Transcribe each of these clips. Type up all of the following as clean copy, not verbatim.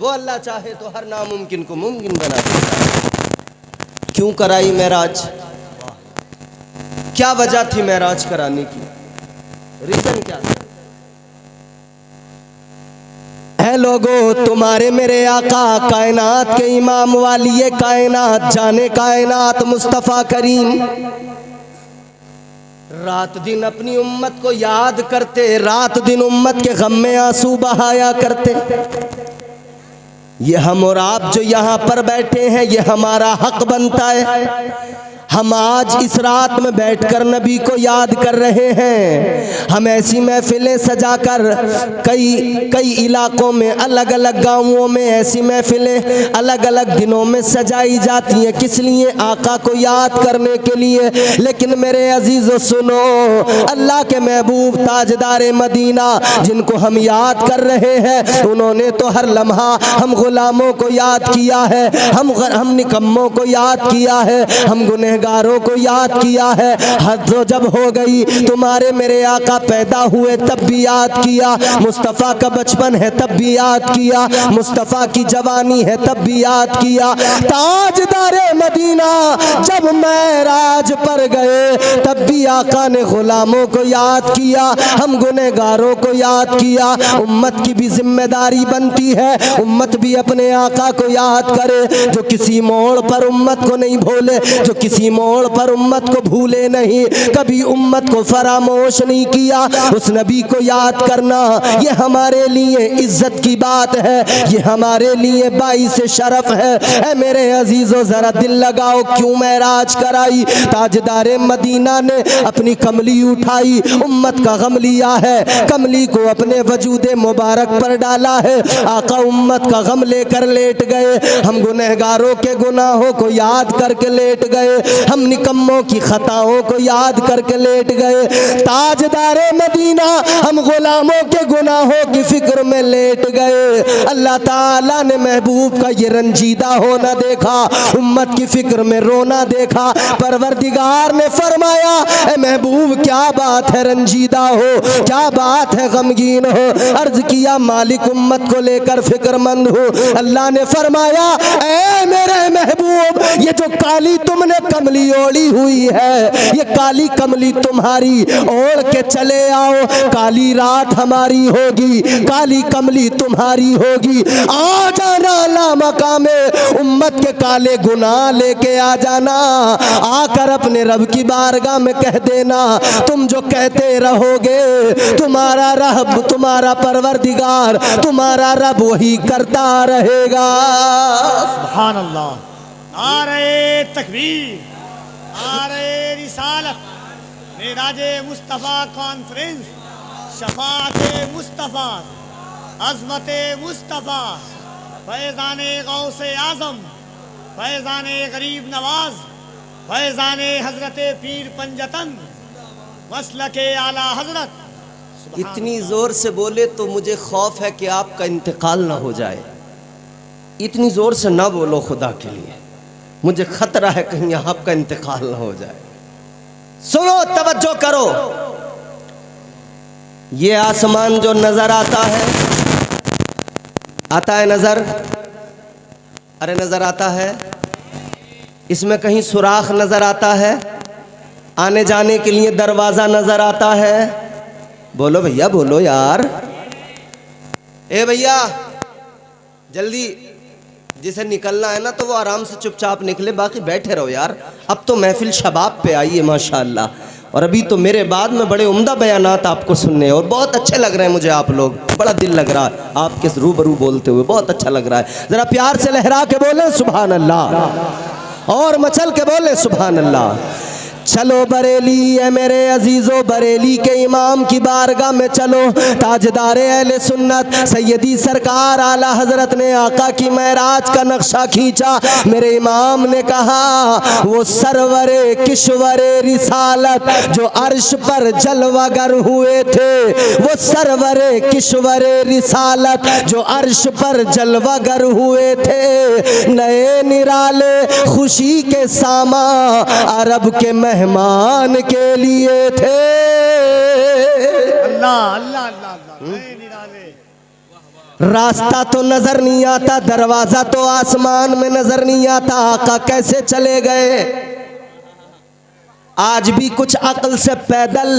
वो अल्लाह चाहे तो हर नामुमकिन को मुमकिन बना देता है। क्यों कराई महराज? क्या वजह थी महराज कराने की? रीजन क्या था? है लोगो, तुम्हारे मेरे आका कायनात के इमाम वाली कायनात जाने कायनात मुस्तफ़ा करीम रात दिन अपनी उम्मत को याद करते, रात दिन उम्मत के गम में आंसू बहाया करते। ये हम और आप जो यहाँ पर बैठे हैं, ये हमारा हक बनता है। हम आज इस रात में बैठकर नबी को याद कर रहे हैं। हम ऐसी महफिलें सजाकर कई इलाकों में, अलग अलग गांवों में ऐसी महफिलें अलग अलग दिनों में सजाई जाती हैं। किस लिए? आका को याद करने के लिए। लेकिन मेरे अजीजों सुनो, अल्लाह के महबूब ताजदार मदीना जिनको हम याद कर रहे हैं, उन्होंने तो हर लम्हा हम गुलामों को याद किया है, हम निकम्मों को याद किया है, हम गुनहगारों को याद किया है। हद तो जब हो गई, तुम्हारे मेरे आका पैदा हुए तब भी याद किया, मुस्तफ़ा का बचपन है तब भी याद किया, मुस्तफ़ा की जवानी है तब भी याद किया। ताजदारे मदीना जब महराज पर गए तब भी आका ने गुलामों को याद किया, हम गुनहगारों को याद किया। उम्मत की भी जिम्मेदारी बनती है, उम्मत भी अपने आका को याद करे। जो किसी मोड़ पर उम्मत को नहीं भूले, जो किसी मोड़ पर उम्मत को भूले नहीं, कभी उम्मत को फरामोश नहीं किया, उस नबी को याद करना ये हमारे लिए इज्जत की बात है, ये हमारे लिए बाइस शरफ है। ऐ मेरे अजीजों जरा दिल लगाओ, क्यों महराज कराई? ताजदारे मदीना ने अपनी कमली उठाई, उम्मत का गम लिया है, कमली को अपने वजूदे मुबारक पर डाला है। आका उम्मत का गम लेकर लेट गए, हम गुनहगारों के गुनाहों को याद करके लेट गए, हम निकम्मों की खताओं को याद करके लेट गए। ताजदारे मदीना हम गुलामों के गुनाहों की फिक्र में लेट गए। अल्लाह ताला ने महबूब का ये रंजीदा होना देखा, उम्मत की फिक्र में रोना देखा। परवरदिगार ने फरमाया, ए महबूब क्या बात है रंजीदा हो, क्या बात है गमगीन हो? अर्ज किया, मालिक उम्मत को लेकर फिक्रमंद हो। अल्लाह ने फरमाया, ए मेरे महबूब, ये जो काली तुमने कमली ओढ़ी हुई है, ये काली कमली तुम्हारी ओढ़ के चले आओ, काली रात हमारी होगी, काली कमली तुम्हारी होगी। आ जाना ला मकामे उम्मत के काले गुनाह लेके आ जाना, आकर अपने रब की बारगाह में कह देना, तुम जो कहते रहोगे तुम्हारा रब, तुम्हारा परवरदिगार, तुम्हारा रब वही करता रहेगा। सुभान अल्लाह। नारे तकबीर, नारे रिसालत, मेराजे मुस्तफ़ा कॉन्फ्रेंस, शफाअते मुस्तफ़ा, अज़मते मुस्तफ़ा, फैज़ाने गौसे आज़म, फैज़ाने गरीब नवाज, फैज़ाने हज़रते पीर पंजतन, मसलके आला हज़रत। इतनी जोर से बोले तो मुझे खौफ है कि आपका इंतकाल ना हो जाए। इतनी जोर से ना बोलो खुदा के लिए, मुझे खतरा है कहीं आपका इंतकाल ना हो जाए। सुनो, तवज्जो करो। ये आसमान जो नजर आता है नजर, अरे नजर आता है, इसमें कहीं सुराख नजर आता है, आने जाने के लिए दरवाजा नजर आता है? बोलो भैया, बोलो यार। ए भैया जल्दी, जिसे निकलना है ना तो वो आराम से चुपचाप निकले, बाकी बैठे रहो यार। अब तो महफिल शबाब पे आई है माशाअल्लाह, और अभी तो मेरे बाद में बड़े उम्दा बयानात आपको सुनने, और बहुत अच्छे लग रहे हैं मुझे आप लोग, बड़ा दिल लग रहा है आपके रूबरू बोलते हुए, बहुत अच्छा लग रहा है। ज़रा प्यार से लहरा के बोले सुभान अल्लाह, और मचल के बोले सुभान अल्लाह। चलो बरेली है मेरे अजीज़ों, बरेली के इमाम की बारगाह में चलो। ताजदारे अहले सुन्नत सैयदी सरकार आला हजरत ने आका की महराज का नक्शा खींचा। मेरे इमाम ने कहा, वो सरवरे किश्वरे रिसालत जो अर्श पर जलवागर हुए थे, वो सरवरे किश्वरे रिसालत जो अर्श पर जलवागर हुए थे, नए निराले खुशी के सामा अरब के मेहमान के लिए थे। अल्लाह अल्लाह अल्लाह, निराले रास्ता तो नजर नहीं आता, दरवाजा तो आसमान में नजर नहीं आता, आका कैसे चले गए। आज भी कुछ अक्ल से पैदल,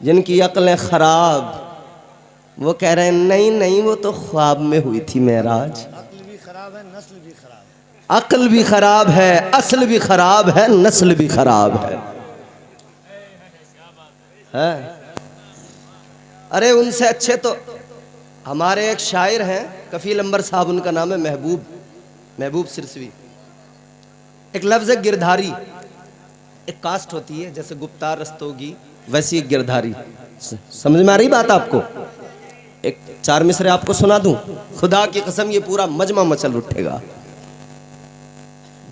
जिनकी अक्लें खराब, वो कह रहे हैं नहीं नहीं वो तो ख्वाब में हुई थी मेराज। अक्ल भी खराब है, नस्ल भी खराब है। अक्ल भी खराब है, असल भी खराब है, नस्ल भी खराब है। अरे उनसे अच्छे तो हमारे एक शायर हैं, कफील अंबर साहब, उनका नाम है महबूब सिरसवी। एक लफ्ज़ है गिरधारी, एक कास्ट होती है जैसे गुप्तार रस्तोगी, वैसी एक गिरधारी। समझ में आ रही बात आपको? एक 4 मिसरे आपको सुना दूं, खुदा की कसम ये पूरा मजमा मचल उठेगा।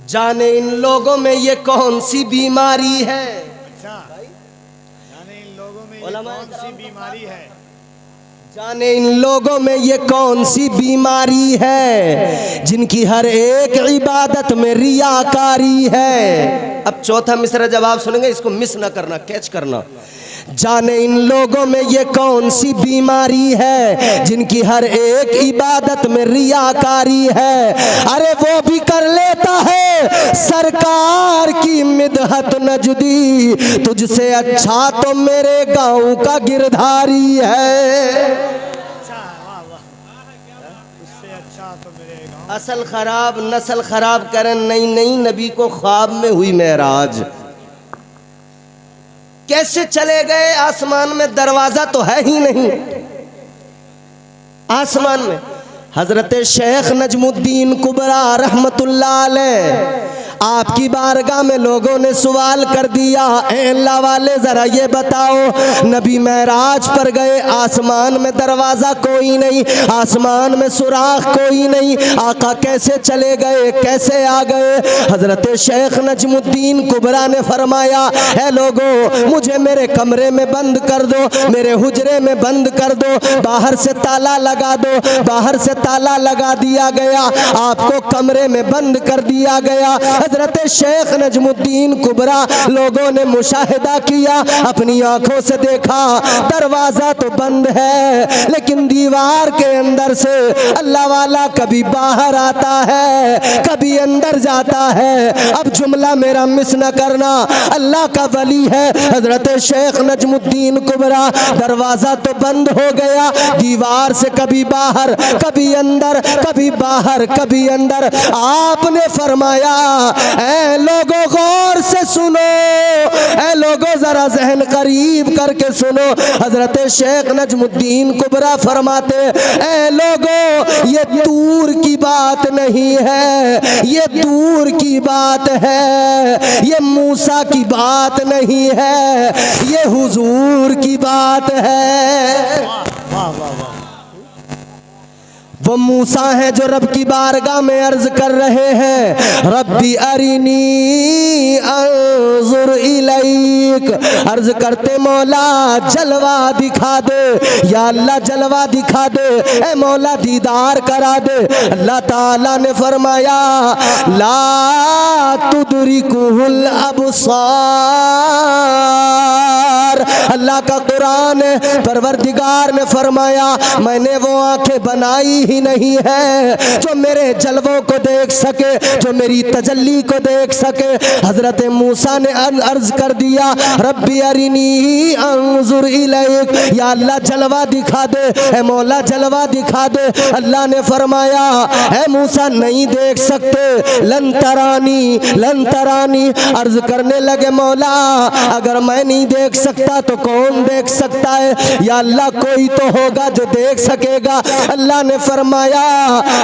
जाने इन लोगों में ये कौन सी बीमारी है। अच्छा, जाने इन लोगों में ये कौन सी बीमारी है। जाने इन लोगों में ये कौन सी बीमारी है, जिनकी हर एक इबादत में रियाकारी है। अब चौथा मिसरा जब आप सुनेंगे इसको मिस ना करना, कैच करना। जाने इन लोगों में ये कौन सी बीमारी है, जिनकी हर एक इबादत में रियाकारी है। अरे वो भी कर लेता है सरकार की मिदहत नजदी, तुझसे अच्छा तो मेरे गांव का गिरधारी है। अच्छा, वाह वाह, उससे अच्छा तो मेरे गाँव। असल खराब नस्ल खराब करें, नहीं नहीं नबी को ख्वाब में हुई मेराज। कैसे चले गए आसमान में, दरवाजा तो है ही नहीं आसमान में। हजरत शेख नजमुद्दीन कुबरा रहमतुल्लाह अलैह आपकी बारगाह में लोगों ने सवाल कर दिया, ए अल्लाह वाले जरा ये बताओ, नबी महराज पर गए, आसमान में दरवाजा कोई नहीं, आसमान में सुराख कोई नहीं, आका कैसे चले गए, कैसे आ गए। हजरत शेख नजमुद्दीन कुबरा ने फरमाया, ए लोगों मुझे मेरे कमरे में बंद कर दो, मेरे हुजरे में बंद कर दो, बाहर से ताला लगा दो। बाहर से ताला लगा दिया गया, आपको कमरे में बंद कर दिया गया। हजरत शेख नजमुद्दीन कुबरा लोगों ने मुशाहिदा किया, अपनी आंखों से देखा दरवाजा तो बंद है, लेकिन दीवार के अंदर से अल्लाह वाला कभी बाहर आता है, कभी अंदर जाता है। अब जुमला मेरा मिस न करना, अल्लाह का वली है हजरत शेख नजमुद्दीन कुबरा। दरवाजा तो बंद हो गया, दीवार से कभी बाहर, कभी अंदर, कभी बाहर, कभी अंदर। आपने फरमाया, ऐ लोगों गौर से सुनो, ऐ लोगों जरा जहन करीब करके सुनो। हजरत शेख नजमुद्दीन कुबरा फरमाते, ऐ लोगों ये दूर की बात नहीं है, ये दूर की बात है, ये मूसा की बात नहीं है, ये हुजूर की बात है। वाह वाह वाह। वो मूसा है जो रब की बारगाह में अर्ज कर रहे हैं, रब्बी अरिनी अंजुर इलैक। अर्ज करते मौला जलवा दिखा दे, या अल्लाह जलवा दिखा दे, ए मौला दीदार करा दे। अल्लाह ताला ने फरमाया, ला तुदरिकुहुल अबसार। अल्लाह का कुरान है, परवरदिगार ने फरमाया, मैंने वो आंखें बनाई ही नहीं है जो मेरे जलवों को देख सके, जो मेरी तजल्ली को देख सके। हजरत मूसा ने अर्ज कर दिया, रब्बी अरिनी अंजुर इलैक, या अल्लाह जलवा दिखा दे, ए मौला जलवा दिखा दे। अल्लाह ने फरमाया, ए मूसा नहीं देख सकते, लन तरानी, लन तरानी। अर्ज करने लगे, मौला अगर मैं नहीं देख सकता तो कौन देख सकता है, या अल्लाह कोई तो होगा जो देख सकेगा। अल्लाह ने फरमाया,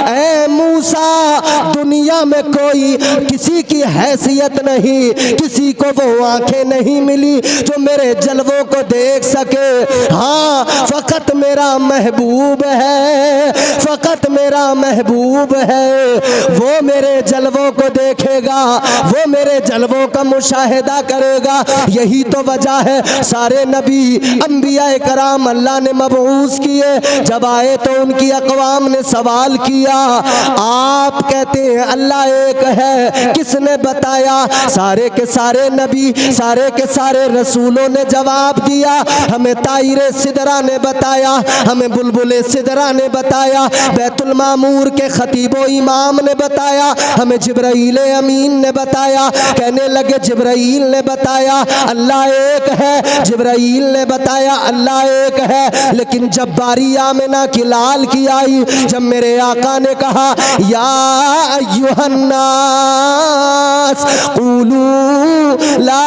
ऐ मूसा दुनिया में कोई किसी की हैसियत नहीं, किसी को वो आंखें नहीं मिली जो मेरे जलवों को देख सके। हाँ फकत मेरा महबूब है, फकत मेरा महबूब है, वो मेरे जलवों को देखेगा, वो मेरे जलवों का मुशाहिदा करेगा। यही तो वजह है सारे नबी अंबिया कराम अल्लाह ने मबऊस किए, जब आए तो उनकी अक़वाम ने सवाल किया, आप कहते हैं अल्लाह एक है, किसने बताया? सारे के सारे नबी, सारे के सारे रसूलों ने जवाब दिया। हमें ताइरे सिदरा ने बताया, हमें बुलबुले सिदरा ने बताया, बैतुल मामूर के खतीबो इमाम ने बताया, हमें जिब्राईल अमीन ने बताया। कहने लगे जिब्राईल ने बताया अल्लाह एक है, जिब्राईल ने बताया अल्लाह एक है। लेकिन जब बारी आमिना की लाल की आई, जब मेरे आका ने कहा या अय्युहन्नास क़ूलू ला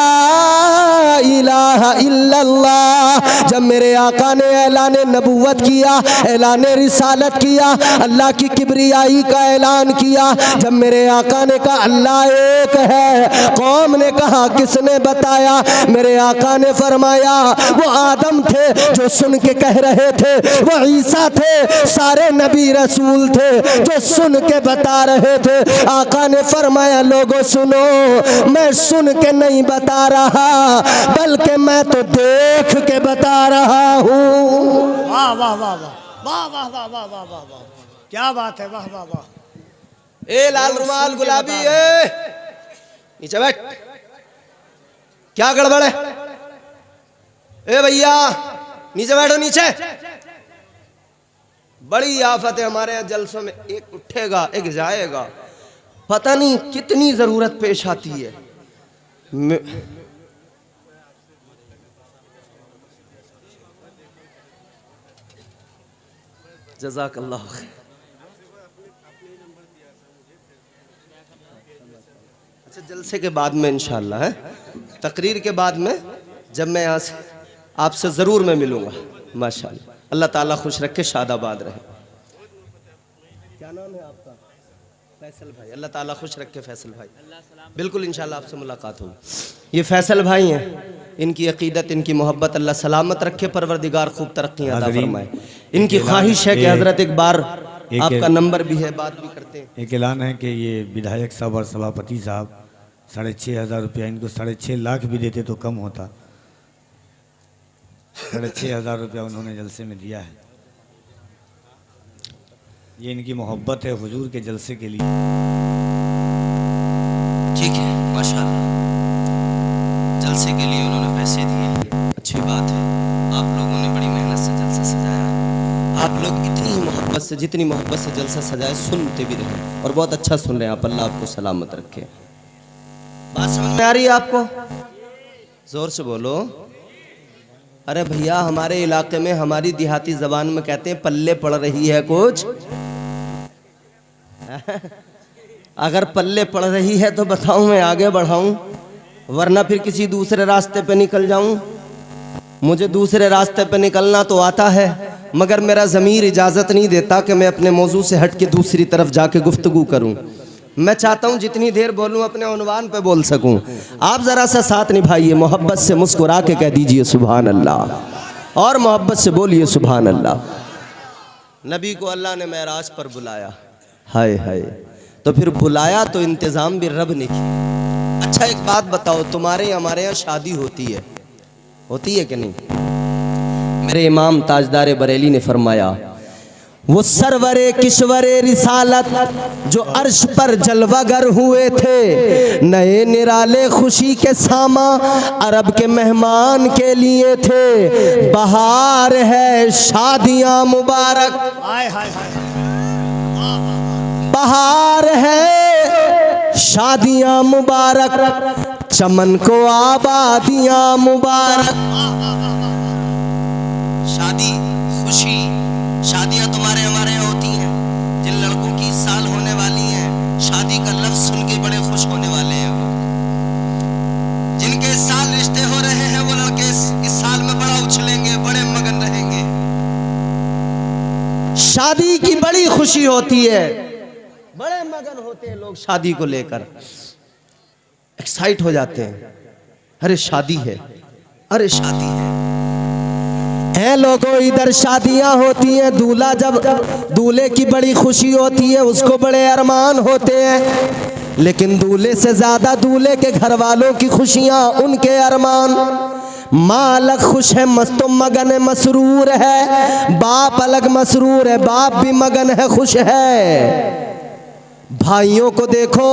इलाहा इल्लल्लाह, जब मेरे आका ने ऐलान नबूवत किया, ऐलान रिसालत किया, अल्लाह की किबरियाई का ऐलान किया, जब मेरे आका ने कहा अल्लाह एक है, कौम ने कहा किसने बताया? मेरे आका ने फरमाया वो आदम थे जो सुन के कह रहे थे, वो ईसा थे, सारे नबी रसूल थे जो सुन के बता रहे थे। आका ने फरमाया लोगों सुनो, मैं सुन के नहीं बता रहा, बल्कि मैं तो देख के बता रहा हूँ। वाह वाह वाह वाह वाह वाह वाह वाह वाह वाह वाह, क्या बात है, वाह वाह वाह। ए लाल रुमाल गुलाबी, ए नीचे बैठ, क्या गड़बड़ है? ए भैया नीचे बैठो, नीचे। बड़ी आफत है हमारे यहाँ जलसों में, एक उठेगा एक जाएगा, पता नहीं कितनी जरूरत पेश आती है। जज़ाकल्लाह खैर। अच्छा जलसे के बाद में इंशाअल्लाह है, तकरीर के बाद में जब मैं यहाँ से आपसे ज़रूर मैं मिलूँगा माशाअल्लाह। अल्लाह ताला खुश रखे, शादाबाद रहे। क्या नाम है आपका? फैसल भाई। अल्लाह ताला खुश रखे फैसल भाई, बिल्कुल इंशाअल्लाह आपसे मुलाकात होगी। ये फैसल भाई हैं, इनकी अकीदत, इनकी मोहब्बत अल्लाह सलामत रखे, परवरदिगार खूब तरक्की अता फरमाए। इनकी ख्वाहिश है कि हज़रत एक बार आपका नंबर भी है, बात भी करते हैं। एक ऐलान है कि ये विधायक साहब और सभापति साहब 6,500 रुपया, इनको 6.5 लाख भी देते तो कम होता। 6,500 रुपया उन्होंने जलसे में दिया है। ये इनकी मोहब्बत है हुजूर के जलसे के लिए। ठीक है माशाअल्लाह, जलसे के लिए उन्होंने पैसे दिए, अच्छी बात है। आप लोगों ने बड़ी मेहनत से जलसा सजाया। आप लोग इतनी मोहब्बत से, जितनी मोहब्बत से जलसा सजाए, सुनते भी रहे और बहुत अच्छा सुन रहे हैं आप। अल्लाह आपको सलामत रखे। बात समझ में आ रही है आपको? जोर से बोलो। अरे भैया हमारे इलाके में, हमारी देहाती जबान में कहते हैं पल्ले पड़ रही है कुछ। अगर पल्ले पड़ रही है तो बताऊं मैं आगे बढ़ाऊं, वरना फिर किसी दूसरे रास्ते पे निकल जाऊं। मुझे दूसरे रास्ते पे निकलना तो आता है, मगर मेरा ज़मीर इजाज़त नहीं देता कि मैं अपने मौजू से हट के दूसरी तरफ जाके गुफ्तगू करूं। मैं चाहता हूं जितनी देर बोलूं अपने उन्वान पे बोल सकूं। आप ज़रा सा साथ निभाइए, मोहब्बत से मुस्कुरा के कह दीजिए सुभान अल्लाह, और मोहब्बत से बोलिए सुभान अल्लाह। नबी को अल्लाह ने मेराज पर बुलाया, हाय हाय, तो फिर बुलाया तो इंतज़ाम भी रब ने किया। अच्छा एक बात बताओ, तुम्हारे हमारे यहाँ शादी होती है कि नहीं? मेरे इमाम ताजदार बरेली ने फरमाया वो सरवरे किश्वरे रिसालत जो अर्श पर जलवागर हुए थे, नए निराले खुशी के सामा अरब के मेहमान के लिए थे। बहार है शादियां मुबारक, हाय हाय हाय, बहार है शादियां मुबारक, चमन को आबादियां मुबारक। शादी खुशी, शादियां तुम्हारे हमारे यहाँ होती हैं। जिन लड़कों की इस साल होने वाली हैं, शादी का लफ्ज सुन के बड़े खुश होने वाले हैं। वो जिनके इस साल रिश्ते हो रहे हैं, वो लड़के इस साल में बड़ा उछलेंगे, बड़े मगन रहेंगे। शादी की बड़ी खुशी होती है, बड़े मगन होते हैं लोग शादी को लेकर, एक्साइट हो जाते हैं। अरे शादी है, अरे शादी है। लोगों इधर शादियां होती हैं, दूल्हा जब दूल्हे की बड़ी खुशी होती है, उसको बड़े अरमान होते हैं, लेकिन दूल्हे से ज्यादा दूल्हे के घर वालों की खुशियां, उनके अरमान। माँ अलग खुश है, मस्तो मगन है, मसरूर है, बाप अलग मसरूर है, बाप भी मगन है, खुश है। भाइयों को देखो,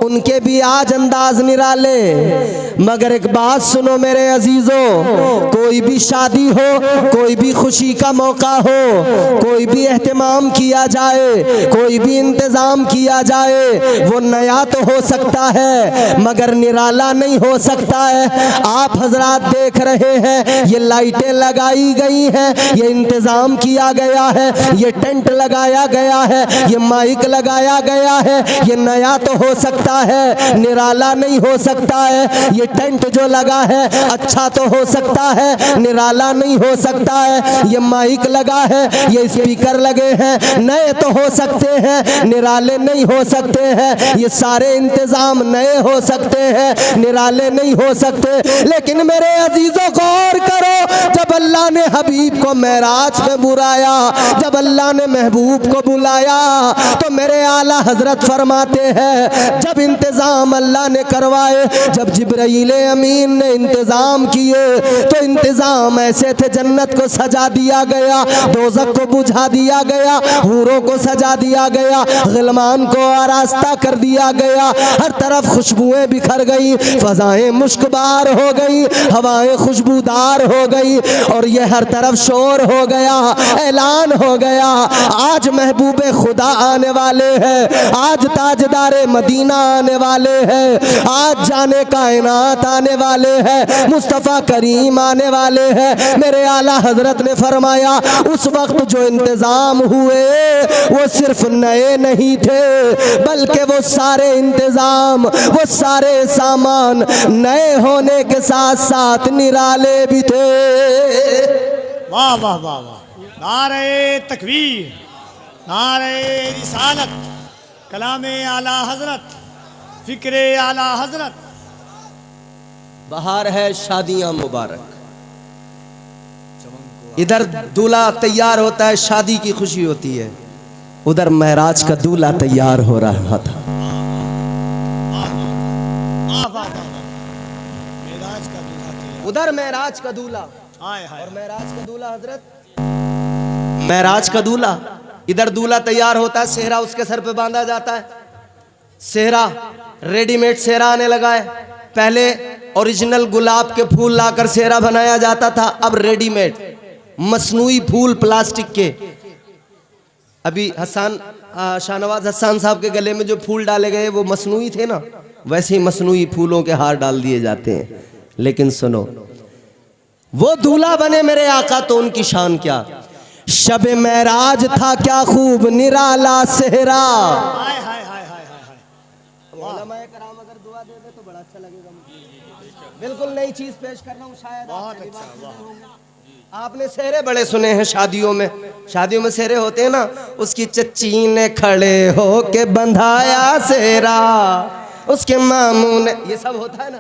उनके भी आज अंदाज निराले। मगर एक बात सुनो मेरे अजीजों, कोई भी शादी हो, कोई भी खुशी का मौका हो, कोई भी एहतमाम किया जाए, कोई भी इंतजाम किया जाए, वो नया तो हो सकता है मगर निराला नहीं हो सकता है। आप हजरात देख रहे हैं, ये लाइटें लगाई गई हैं, ये इंतजाम किया गया है, ये टेंट लगाया गया है, ये माइक लगाया गया है, ये नया तो हो सकता है, निराला नहीं हो सकता है। ये टेंट जो लगा है अच्छा तो हो सकता है, निराला नहीं हो सकता है। ये माइक लगा है, ये स्पीकर लगे हैं, नए तो हो सकते हैं, निराले नहीं हो सकते हैं। ये सारे इंतजाम नए हो सकते हैं, निराले नहीं हो सकते। लेकिन मेरे अजीजों को और करो, जब अल्लाह ने हबीब को मेराज में बुलाया, जब अल्लाह ने महबूब को बुलाया, तो मेरे आला हजरत फरमाते हैं, जब इंतजाम अल्लाह ने करवाए, जब जिब्राइल अमीन ने इंतजाम किए, तो इंतजाम ऐसे थे, जन्नत को सजा दिया गया, दोज़ख को बुझा दिया गया, हूरों को सजा दिया गया, गिलमान को आरास्ता कर दिया गया, हर तरफ खुशबुएं बिखर गई, फजाएं मुश्कबार हो गई, हवाएं खुशबूदार हो गई, और ये हर तरफ शोर हो गया, ऐलान हो गया, आज महबूबे खुदा आने वाले हैं, आज ताजदारे मदीना आने वाले हैं, आज जाने कायनात आने वाले हैं, मुस्तफ़ा करीम आने वाले हैं। मेरे आला हजरत ने फरमाया, उस वक्त जो इंतज़ाम हुए वो सिर्फ नए नहीं थे, बल्कि वो सारे इंतज़ाम, वो सारे सामान नए होने के साथ साथ निराले भी थे। वाह वाह वाह वाह, नारे तकबीर, नारे रिसालत, कलामे आला हजरत, फिक्रे आला हजरत। बाहर है शादियां मुबारक, इधर दूल्हा तैयार होता है, शादी की खुशी होती है, उधर महराज का दूल्हा तैयार हो रहा था। उधर महराज का दूल्हा और महराज का दूल्हा हजरत, महराज का दूल्हा, इधर दूल्हा तैयार होता है, सेहरा उसके सर पे बांधा जाता है। सेहरा रेडीमेड सेहरा आने लगा है, पहले ओरिजिनल गुलाब के फूल लाकर सेहरा बनाया जाता था, अब रेडीमेड मसनूई फूल प्लास्टिक के। अभी हसन शाहनवाज हसन साहब के गले में जो फूल डाले गए वो मसनूई थे ना, वैसे ही मसनूई फूलों के हार डाल दिए जाते हैं। लेकिन सुनो, वो दूल्हा बने मेरे आका तो उनकी शान क्या, शबे महराज था क्या खूब निराला सेहरा। हाय हाय हाय हाय हाय। उलमाए कराम अगर दुआ दे दे तो बड़ा अच्छा लगेगा मुझे। बिल्कुल नई चीज पेश कर रहा हूँ, शायद बहुत अच्छा। आपने सेहरे बड़े सुने हैं शादियों में, शादियों में सेहरे होते हैं ना, उसकी चच्ची ने खड़े हो के बंधाया सेहरा, उसके मामू ने, ये सब होता है ना,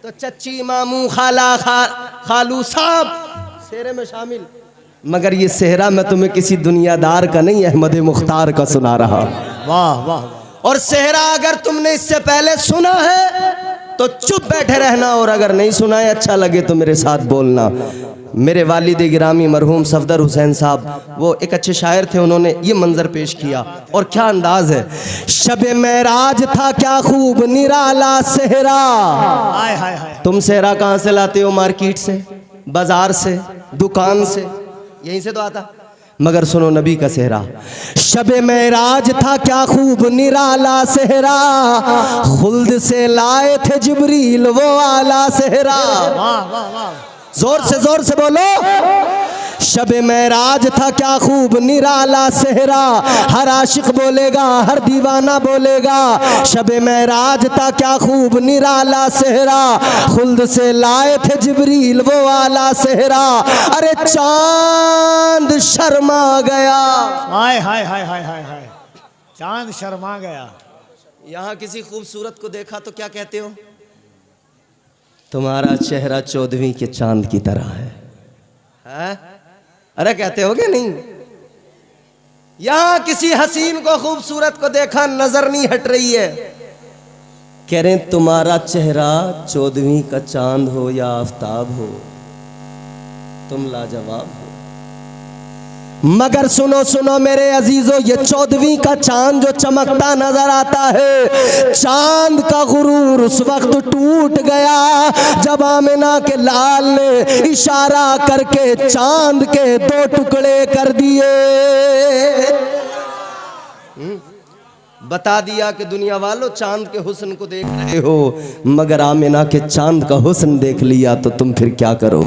तो चच्ची मामू खाला खालू साहब सेहरे में शामिल। मगर ये सेहरा मैं तुम्हें किसी दुनियादार का नहीं, अहमद मुख्तार का सुना रहा। वाह वाह वाह। और सेहरा अगर तुमने इससे पहले सुना है तो चुप बैठे रहना, और अगर नहीं सुना है अच्छा लगे तो मेरे साथ बोलना। मेरे वालिद गिरामी मरहूम सफदर हुसैन साहब वो एक अच्छे शायर थे, उन्होंने ये मंजर पेश किया और क्या अंदाज है। शबे महराज था क्या खूब निराला सेहरा। हाय हाय हाय। तुम सेहरा कहाँ से लाते हो? मार्केट से, बाजार से, दुकान से, यहीं से तो आता। मगर सुनो नबी का सेहरा, शबे महराज था क्या खूब निराला सेहरा, खुल्द से लाए थे जिब्रील वो आला सेहरा। वाह वाह वाह। जोर से बोलो। शबे महराज था क्या खूब निराला सेहरा, हर आशिक बोलेगा, हर दीवाना बोलेगा, शबे महराज था क्या खूब निराला सेहरा, खुल्द से लाए थे जिब्रील वो आला सेहरा। अरे चांद शर्मा गया। हाय हाय हाय हाय हाय हाय। चांद शर्मा गया। यहाँ किसी खूबसूरत को देखा तो क्या कहते हो? तुम्हारा चेहरा 14वीं के चांद की तरह है? अरे कहते हो कि नहीं? यहां किसी हसीन को, खूबसूरत को देखा, नजर नहीं हट रही है, कह रहे तुम्हारा चेहरा 14वीं का चांद हो या आफताब हो, तुम लाजवाब हो। मगर सुनो सुनो मेरे अजीजों, ये 14वीं का चांद जो चमकता नजर आता है, चांद का गुरूर उस वक्त टूट गया जब आमिना के लाल ने इशारा करके चांद के 2 टुकड़े कर दिए। बता दिया कि दुनिया वालों चांद के हुस्न को देख रहे हो, मगर आमिना के चांद का हुस्न देख लिया तो तुम फिर क्या करो।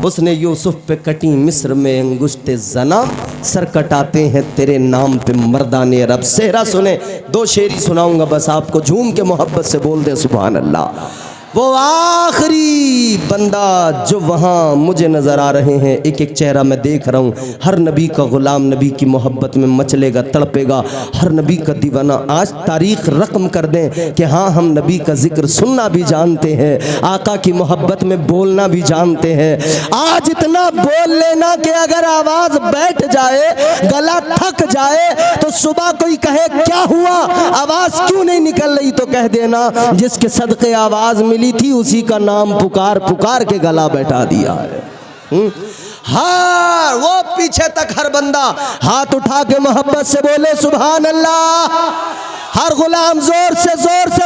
उसने यूसुफ पे कटी मिस्र में अंगुश्ते जना, सर कटाते हैं तेरे नाम पे मर्दाने अरब। सेहरा सुने, 2 शेरी सुनाऊंगा बस आपको, झूम के मोहब्बत से बोल दे सुभान अल्लाह। वो आखिरी बंदा जो वहाँ मुझे नज़र आ रहे हैं, एक एक चेहरा मैं देख रहा हूँ, हर नबी का ग़ुलाम नबी की मोहब्बत में मचलेगा, तड़पेगा, हर नबी का दीवाना। आज तारीख़ रकम कर दें कि हाँ हम नबी का जिक्र सुनना भी जानते हैं, आका की मोहब्बत में बोलना भी जानते हैं। आज इतना बोल लेना कि अगर आवाज़ बैठ जाए, गला थक जाए, तो सुबह कोई कहे क्या हुआ, आवाज़ क्यों नहीं निकल रही, तो कह देना जिसके सदक़े आवाज़ मिली थी उसी का नाम पुकार पुकार के गला बैठा दिया है। हाँ, वो पीछे तक हर बंदा हाथ उठा के मोहब्बत से बोले सुभान अल्लाह। हर गुलाम जोर से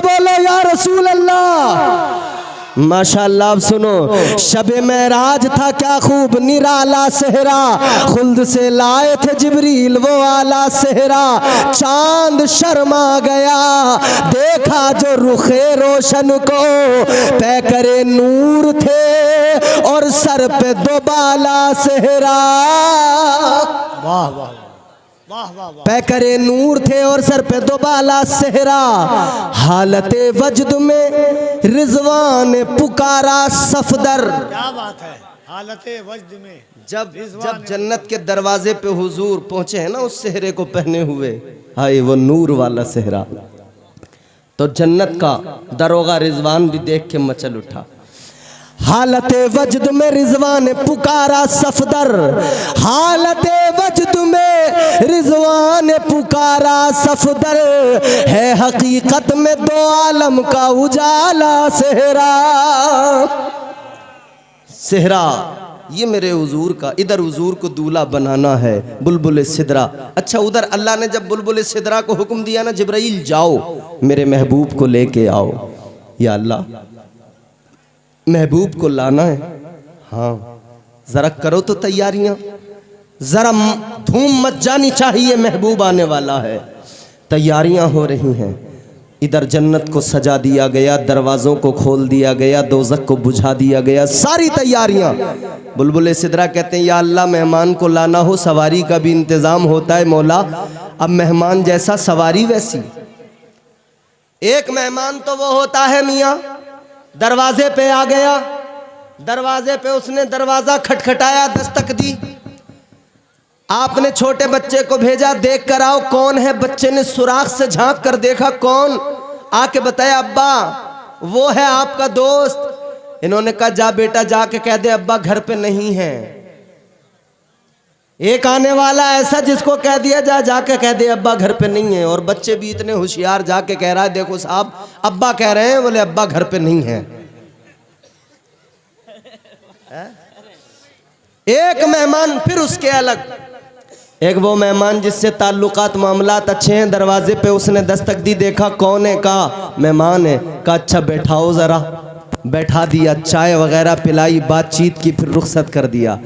बोलो या रसूल अल्लाह। माशाअल्लाह। अब सुनो, शबे मेराज था क्या खूब निराला सेहरा, खुल्द से लाए थे जिब्रील वो आला सेहरा। चांद शर्मा गया देखा जो रुखे रोशन को, पै करे नूर थे और सर पे 2 बाला सेहरा। वाह वाह वाह वाह वाह। पैकरे नूर थे और सर पे 2 बाला सेहरा। हालते वजद में रिजवान पुकारा सफदर। क्या बात है, हालते वजद में जब जन्नत के दरवाजे पे हुजूर पहुंचे हैं ना उस सेहरे को पहने हुए, हाय वो नूर वाला सेहरा, तो जन्नत का दरोगा रिजवान भी देख के मचल उठा। हालते वजद में रिजवान पुकारा सफदर, हालते वजद में रिजवान पुकारा सफदर, है हकीकत में 2 आलम का उजाला सेहरा। सेहरा ये मेरे हुजूर का, इधर हुजूर को दूल्हा बनाना है बुलबुल सिदरा। अच्छा, उधर अल्लाह ने जब बुलबुल सिदरा को हुक्म दिया ना, जिब्राइल जाओ मेरे महबूब को लेके आओ। या अल्लाह, महबूब को लाना है, हाँ जरा करो तो तैयारियां, जरा धूम मच जानी चाहिए, महबूब आने वाला है। तैयारियां हो रही हैं। इधर जन्नत को सजा दिया गया, दरवाज़ों को खोल दिया गया, दोज़ख को बुझा दिया गया, सारी तैयारियां। बुलबुल सिदरा कहते हैं या अल्लाह, मेहमान को लाना हो सवारी का भी इंतज़ाम होता है मौला, अब मेहमान जैसा सवारी वैसी। एक मेहमान तो वो होता है मियाँ, दरवाजे पे आ गया, दरवाजे पे उसने दरवाज़ा खटखटाया, दस्तक दी, आपने छोटे बच्चे को भेजा देख कर आओ कौन है। बच्चे ने सुराख से झांक कर देखा, कौन, आके बताया अब्बा वो है आपका दोस्त। इन्होंने कहा जा बेटा जाके कह दे अब्बा घर पे नहीं है। एक आने वाला ऐसा जिसको कह दिया जाके कह दे अब्बा घर पे नहीं है, और बच्चे भी इतने होशियार जाके कह रहा है देखो साहब अब्बा कह रहे हैं, बोले अब्बा घर पे नहीं है। एक मेहमान फिर उसके अलग, एक वो मेहमान जिससे ताल्लुकात मामलात अच्छे हैं, दरवाजे पे उसने दस्तक दी, देखा कौन है, कहा मेहमान है, कहा अच्छा बैठाओ ज़रा, बैठा दिया, चाय वगैरह पिलाई, बातचीत की, फिर रुखसत कर दिया।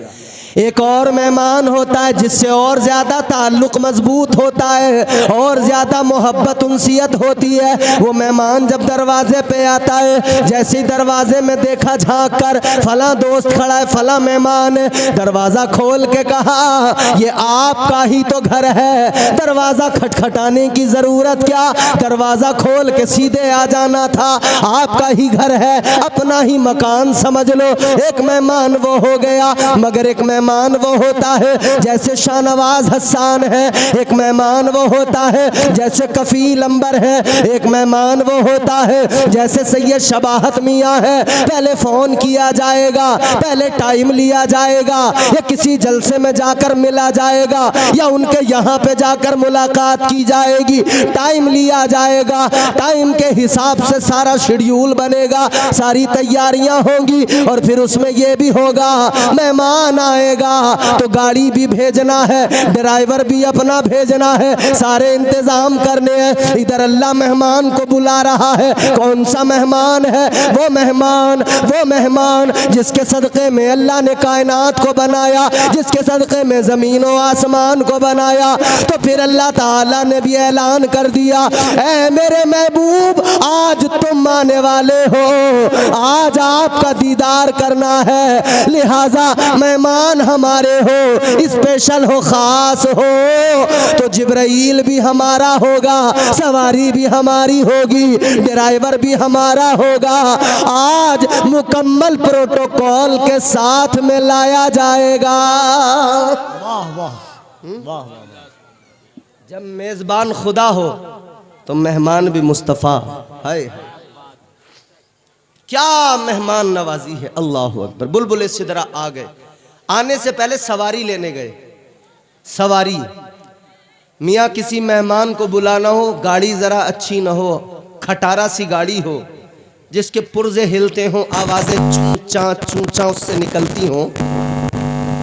एक और मेहमान होता है जिससे और ज़्यादा ताल्लुक़ मजबूत होता है, और ज़्यादा मोहब्बत उनसियत होती है। वो मेहमान जब दरवाजे पे आता है, जैसे ही दरवाजे में देखा झांक कर फला दोस्त खड़ा है, फला मेहमान है, दरवाज़ा खोल के कहा ये आपका ही तो घर है, दरवाज़ा खटखटाने की ज़रूरत क्या, दरवाज़ा खोल के सीधे आ जाना था, आपका ही घर है, अपना ही मकान समझ लो। एक मेहमान वो हो गया। मगर एक मेहमान वो होता है जैसे शाहनवाज हसन है, एक मेहमान वो होता है जैसे कफील अंबर है, एक मेहमान वो होता है जैसे सैयद शबाहत मियाँ है। पहले फ़ोन किया जाएगा, पहले टाइम लिया जाएगा, या किसी जलसे में जाकर मिला जाएगा, या उनके यहाँ पे जाकर मुलाकात की जाएगी, टाइम लिया जाएगा, टाइम के हिसाब से सारा शेड्यूल बनेगा, सारी तैयारियां होंगी, और फिर उसमें यह भी होगा मेहमान आएगा आएगा तो गाड़ी भी भेजना है, ड्राइवर भी अपना भेजना है, सारे इंतजाम करने हैं। इधर अल्लाह मेहमान को बुला रहा है। कौन सा मेहमान है? वो मेहमान जिसके सदक़े में अल्लाह ने कायनात को बनाया, जिसके सदक़े में ज़मीन और आसमान को बनाया। तो फिर अल्लाह ताला ने भी ऐलान कर दिया, ऐ मेरे महबूब आज तुम आने वाले हो, आज आपका दीदार करना है, लिहाजा मेहमान हमारे हो, स्पेशल हो, खास हो। तो जिब्राइल भी हमारा होगा, सवारी भी हमारी होगी, ड्राइवर भी हमारा होगा। आज मुकम्मल प्रोटोकॉल के साथ में लाया जाएगा। वाह वाह वाह वाह। जब मेज़बान खुदा हो तो मेहमान भी मुस्तफ़ा है। क्या मेहमान नवाजी है, अल्लाह अकबर। बुलबुल सिदरा आ गए। आने से पहले सवारी लेने गए। सवारी मियाँ किसी मेहमान को बुलाना हो, गाड़ी ज़रा अच्छी ना हो, खटारा सी गाड़ी हो, जिसके पुर्जे हिलते हों, आवाज़ें चूचा उससे निकलती हों।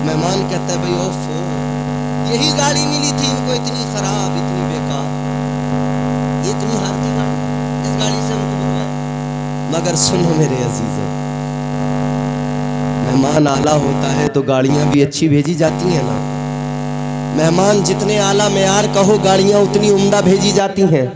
मेहमान कहता है भाई ओफो, यही गाड़ी मिली थी इनको, इतनी खराब, इतनी बेकार, ये इतनी हार्दी गाड़ी, इस गाड़ी से हमको बुलवाया। मगर सुनो मेरे अजीजों, मेहमान आला होता है तो गाड़ियाँ भी अच्छी भेजी जाती हैं ना। मेहमान जितने आला मेयार कहो, गाड़ियाँ उतनी उम्दा भेजी जाती हैं,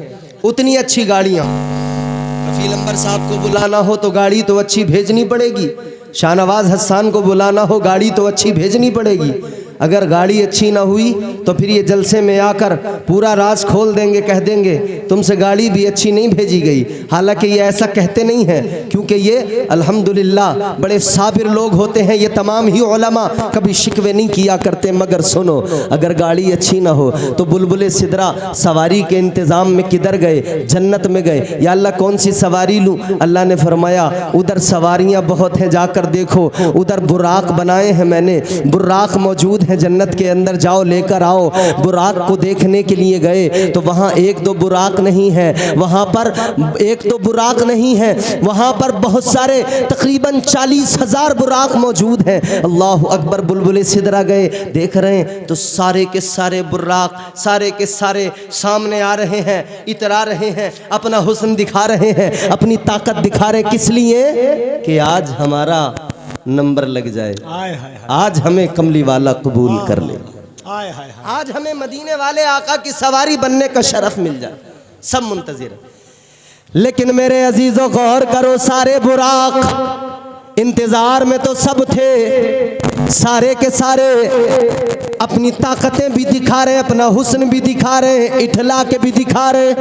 उतनी अच्छी गाड़ियाँ। कफील अंबर साहब को बुलाना हो तो गाड़ी तो अच्छी भेजनी पड़ेगी। शाहनवाज हसन को बुलाना हो, गाड़ी तो अच्छी भेजनी पड़ेगी। अगर गाड़ी अच्छी ना हुई तो फिर ये जलसे में आकर पूरा राज खोल देंगे, कह देंगे तुमसे गाड़ी भी अच्छी नहीं भेजी गई। हालांकि ये ऐसा कहते नहीं हैं, क्योंकि ये अल्हम्दुलिल्लाह बड़े साबिर लोग होते हैं। ये तमाम ही उलमा कभी शिकवे नहीं किया करते। मगर सुनो, अगर गाड़ी अच्छी ना हो तो बुलबुल सिदरा सवारी के इंतज़ाम में किधर गए? जन्नत में गए। या अल्लाह कौन सी सवारी लूँ? अल्लाह ने फरमाया उधर सवारियाँ बहुत हैं, जाकर देखो। उधर बुराक बनाए हैं मैंने, बुराक मौजूद है जन्नत के अंदर, जाओ लेकर आओ। बुराक को देखने के लिए गए तो वहाँ एक दो बुराक नहीं है, वहाँ पर एक दो बुराक नहीं है, वहाँ पर बहुत सारे तकरीबन 40,000 बुराक मौजूद हैं। अल्लाह अकबर। बुलबुल सिदरा गए, देख रहे हैं तो सारे के सारे बुराक सारे के सारे सामने आ रहे हैं, इतरा रहे हैं, अपना हुस्न दिखा रहे हैं, अपनी ताकत दिखा रहे। किस लिए? कि आज हमारा नंबर लग जाए, आज हमें कमली वाला कबूल कर ले, आज हमें मदीने वाले आका की सवारी बनने का शरफ मिल जाए। सब मुंतजिर। लेकिन मेरे अजीजों गौर करो, सारे बुराक इंतजार में तो सब थे, सारे के सारे अपनी ताकतें भी दिखा रहे, अपना हुस्न भी दिखा रहे, इठला के भी दिखा रहे,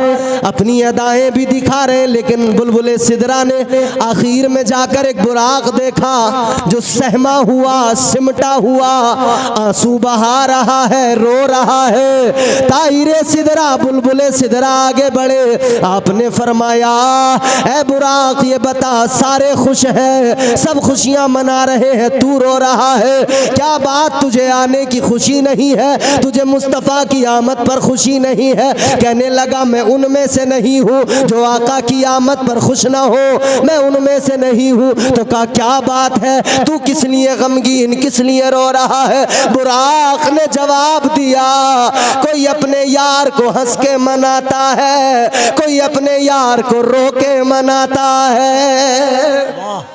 अपनी अदाएं भी दिखा रहे। लेकिन बुलबुल सिदरा ने आखिर में जाकर एक बुराक देखा जो सहमा हुआ, सिमटा हुआ, आंसू बहा रहा है, रो रहा है। ताहिरे सिदरा, बुलबुल सिदरा आगे बढ़े। आपने फरमाया, ऐ बुराक ये बता, सारे खुश हैं, सब खुशियां मना रहे हैं, तू रो रहा है, क्या बात? तुझे आने की खुशी नहीं है, तुझे मुस्तफ़ा की आमद पर खुशी नहीं है? कहने लगा मैं उनमें से नहीं हूँ जो आका की आमद पर खुश ना हो, मैं उनमें से नहीं हूँ। तो कहा क्या बात है, तू किस लिए गमगीन, किस लिए रो रहा है? बुराक ने जवाब दिया, कोई अपने यार को हंस के मनाता है, कोई अपने यार को रो के मनाता है।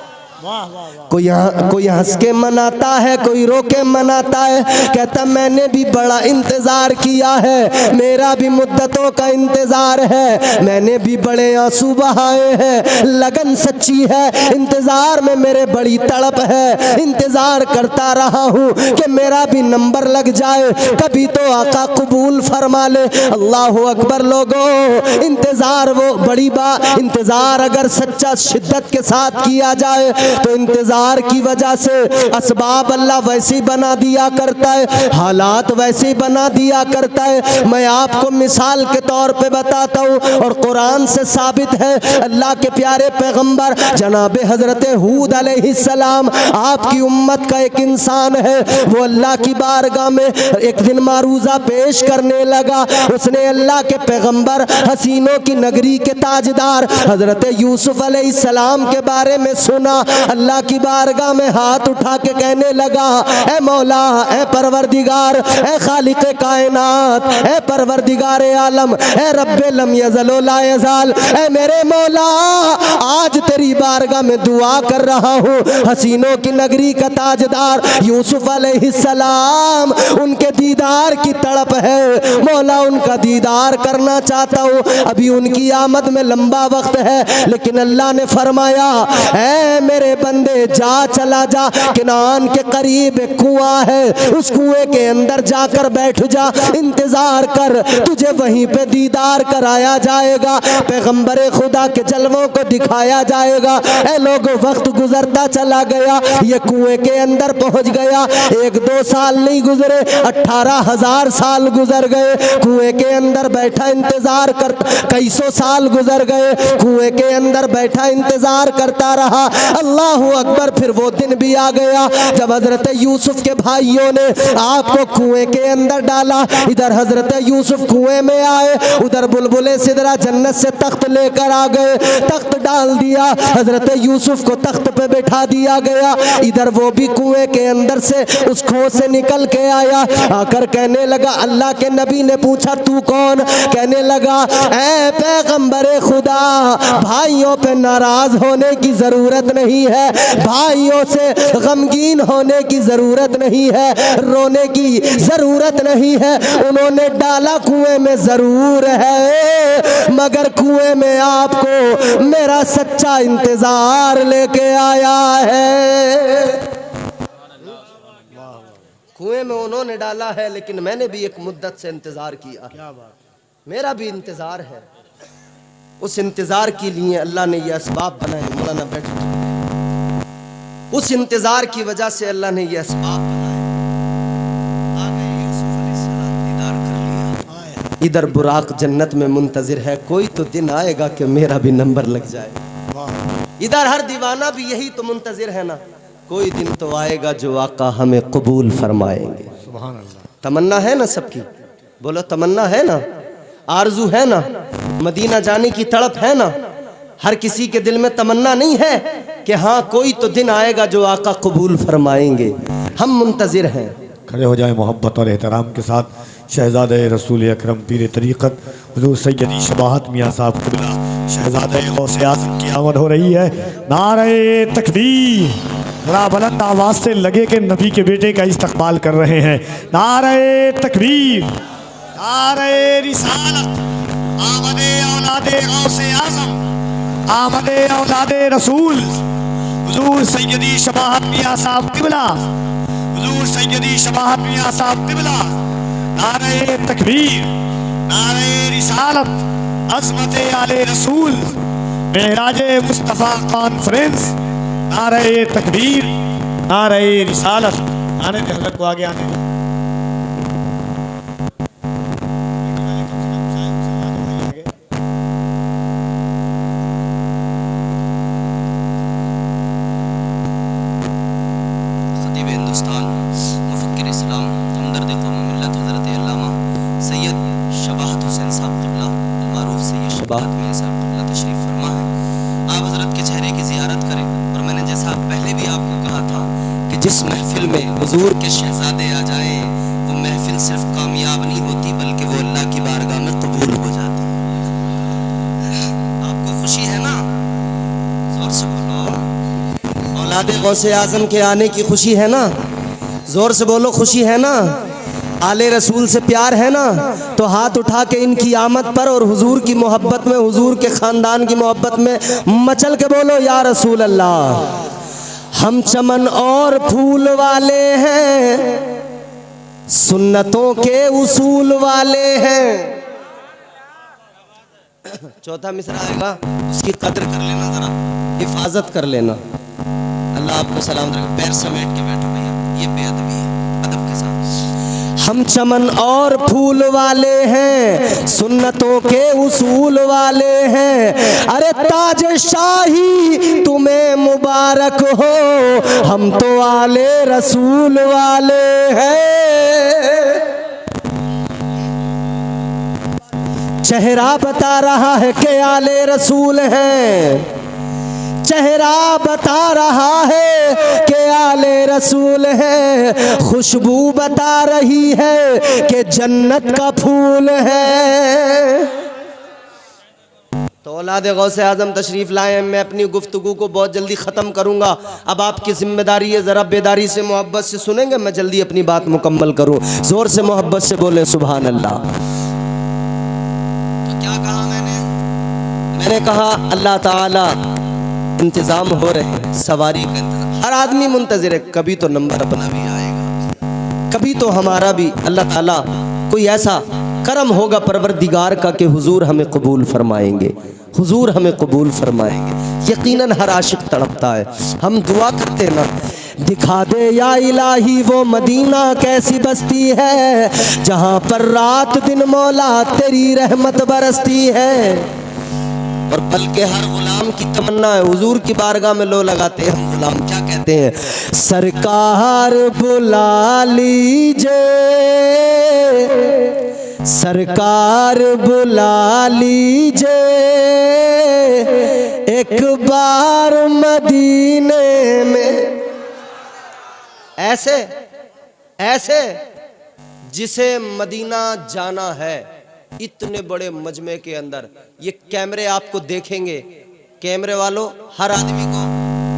कोई हंस के मनाता है, कोई रो के मनाता है। कहता मैंने भी बड़ा इंतजार किया है, मेरा भी मुद्दतों का इंतजार है, मैंने भी बड़े आंसू बहाए हैं, लगन सच्ची है, इंतजार में मेरे बड़ी तड़प है, इंतजार करता रहा हूँ कि मेरा भी नंबर लग जाए, कभी तो आका कबूल फरमा ले। अल्लाह अकबर। लोगों, इंतजार वो बड़ी बात, इंतजार अगर सच्चा शिद्दत के साथ किया जाए तो इंतजार की वजह से असबाब अल्लाह वैसे ही बना दिया करता है, हालात वैसे ही बना दिया करता है। मैं आपको मिसाल के तौर पे बताता हूँ और कुरान से साबित है। अल्लाह के प्यारे पैगंबर जनाब हजरत हूद अलैहिस्सलाम, आपकी उम्मत का एक इंसान है, वो अल्लाह की बारगाह में एक दिन मारूजा पेश करने लगा। उसने अल्लाह के पैगंबर, हसीनों की नगरी के ताजदार हजरत यूसुफ अलैहिस्सलाम के बारे में सुना। अल्लाह की बारगाह में हाथ उठा के कहने लगा, ए मौला, ए परवरदिगार, ए खालिक कायनात, ए परवरदिगार आलम, ए रब्बे लम यज़ल व ला यज़ाल, ए मेरे मौला, आज तेरी बारगाह में दुआ कर रहा हूँ। हसीनों की नगरी का ताजदार यूसुफ अलैहिस्सलाम, उनके दीदार की तड़प है मौला, उनका दीदार करना चाहता हूँ। अभी उनकी आमद में लंबा वक्त है, लेकिन अल्लाह ने फरमाया, ऐ मेरे बंदे, जा, चला जा, किनान के करीब एक कुआं है, उस कुएं के अंदर जाकर बैठ जा, इंतजार कर, तुझे वहीं पे दीदार कराया जाएगा, पैगंबर खुदा के जलवों को दिखाया जाएगा। ऐ लोगों, वक्त गुजरता चला गया, ये कुएं के अंदर पहुंच गया। 1-2 साल नहीं गुजरे, 18,000 साल गुजर गए, कुएं के अंदर बैठा इंतजार कर, कई सौ साल गुजर गए, कुएं के अंदर बैठा इंतजार करता रहा। अल्लाहू अकबर, फिर वो दिन भी आ गया जब हजरत यूसुफ के भाइयों ने आपको कुएं के अंदर डाला। इधर हजरत यूसुफ कुएं में आए, उधर बुलबुले सिदरा जन्नत से तख्त लेकर आ गए, तख्त डाल दिया, हजरत यूसुफ को तख्त पे बैठा दिया गया। इधर वो भी कुएं के अंदर से उस खो से निकल के आया, आकर कहने लगा, अल्लाह के नबी ने पूछा, तू कौन? कहने लगा, ऐ पैगंबरे खुदा, भाइयों पे नाराज होने की जरूरत नहीं है, भाइयों से गमगीन होने की जरूरत नहीं है, रोने की जरूरत नहीं है। उन्होंने डाला कुएं में जरूर है, मगर कुएं में आपको मेरा सच्चा इंतजार लेके आया है। कुएं में उन्होंने डाला है, लेकिन मैंने भी एक मुद्दत से इंतजार किया, क्या बात, मेरा भी इंतजार है। उस इंतजार के लिए अल्लाह ने ये असबाब बनाए। मौलाना बैठो। उस इंतजार की वजह से अल्लाह ने ये असबाब बनाए। आ गए यूसुफ अलैहिस्सलाम, दीदार कर लिया। इधर बुराक जन्नत में मुंतजिर है, कोई तो दिन आएगा कि मेरा भी नंबर लग जाए। इधर हर दीवाना भी यही तो मुंतजिर है ना, कोई दिन तो आएगा जो आका हमें कबूल फरमाएंगे। सुभान अल्लाह। तमन्ना है ना सबकी, बोलो तमन्ना है ना, आरजू है ना, मदीना जाने की तड़प है ना। हर किसी के दिल में तमन्ना नहीं है कि हाँ कोई तो दिन आएगा जो आका कबूल फरमाएंगे। हम मुंतजिर हैं। खड़े हो जाए मोहब्बत और एहतराम के साथ। शहजादे रसूल अकरम पीर तरीक़त हुज़ूर सैयदी शबाहत मियाँ साहब क़िबला शहजादे गौसे आज़म की आमद हो रही है। नारे तकबीर, जरा बुलंद आवाज़ से लगे कि नबी के बेटे का इस्तकबाल कर रहे हैं। नारे तकबीर, नारे रिसालत, आमदे औलादे गौसे आज़म, आमदे औलादे रसूल हुज़ूर सैयदी शबाहत मियाँ साहब क़िबला, हुज़ूर सैयदी शबाहत मियाँ साहब क़िबला। नारे तकबीर, नारे रिसालत, अज़मते आले रसूल, मेराजे मुस्तफ़ा कॉन्फ्रेंस। नारे तकबीर, नारे रिसालत। आने दे हज़रत को आगे आने दे। खतीब हिंदुस्तान, मुफक्किर इस्लाम, हमदर्द कौम मिल्लत हज़रत अल्लामा सैयद शबाहत हुसैन साहब क़िबला मारूफ सैयद शबाहत मियाँ साहब क़िबला तशरीफ़ फरमा है। आप हज़रत के चेहरे की ज़ियारत करें। और मैंने जैसा पहले भी आपको कहा था कि जिस महफिल में हुजूर के शहजादे आ जाएं, वो महफिल सिर्फ कामयाब नहीं होती बल्कि वो अल्लाह की बारगाह में कबूल हो जाती है। आपको खुशी है ना? जोर से बोलो। औलादे गौसे आज़म के आने की खुशी है ना? जोर से बोलो, खुशी है ना? आले रसूल से प्यार है ना? तो हाथ उठा के इनकी आमद पर और हुजूर की मोहब्बत में, हुजूर के ख़ानदान की मोहब्बत में मचल के बोलो, या रसूल अल्लाह। हम चमन और फूल वाले हैं, सुन्नतों के उसूल वाले हैं। चौथा मिसरा आएगा, उसकी कदर कर लेना, जरा हिफाजत कर लेना। अल्लाह आपको सलामत रखे। पैर समेट के बैठो भैया, ये बेअदबी है, अदब के साथ। हम चमन और फूल वाले हैं, सुन्नतों के उसूल वाले हैं। अरे ताज शाही तुम्हें मुबारक हो, हम तो आले रसूल वाले हैं। चेहरा बता रहा है कि आले रसूल हैं। चेहरा बता रहा है कि आले रसूल है, खुशबू बता रही है कि जन्नत का फूल है। तो औलाद गौसे आज़म तशरीफ़ लाए। मैं अपनी गुफ्तगू को बहुत जल्दी ख़त्म करूँगा। अब आपकी ज़िम्मेदारी है, ज़रा बेदारी से मोहब्बत से सुनेंगे, मैं जल्दी अपनी बात मुकम्मल करूँ। ज़ोर से मोहब्बत से बोलें सुभान अल्लाह। तो क्या कहा मैंने कहा अल्लाह ताला इंतज़ाम हो रहे हैं, सवारी का इंतज़ाम, हर आदमी मुंतज़िर है। कभी तो नंबर अपना भी आएगा, कभी तो हमारा भी अल्लाह ताला कोई ऐसा करम होगा परवरदिगार का कि हुजूर हमें कबूल फरमाएंगे, हुजूर हमें कबूल फरमाएंगे। यकीनन हर आशिक तड़पता है। हम दुआ करते ना, दिखा दे या इलाही वो मदीना कैसी बस्ती है, जहाँ पर रात दिन मौला तेरी रहमत बरसती है। और बल्कि हर गुलाम की तमन्ना है, हुजूर की बारगाह में लो लगाते हैं हम गुलाम, क्या कहते हैं? सरकार बुला लीजिए, सरकार बुला लीजिए, एक बार मदीने में। ऐसे ऐसे जिसे मदीना जाना है, इतने बड़े मजमे के अंदर ये कैमरे आपको देखेंगे। कैमरे वालों, हर आदमी को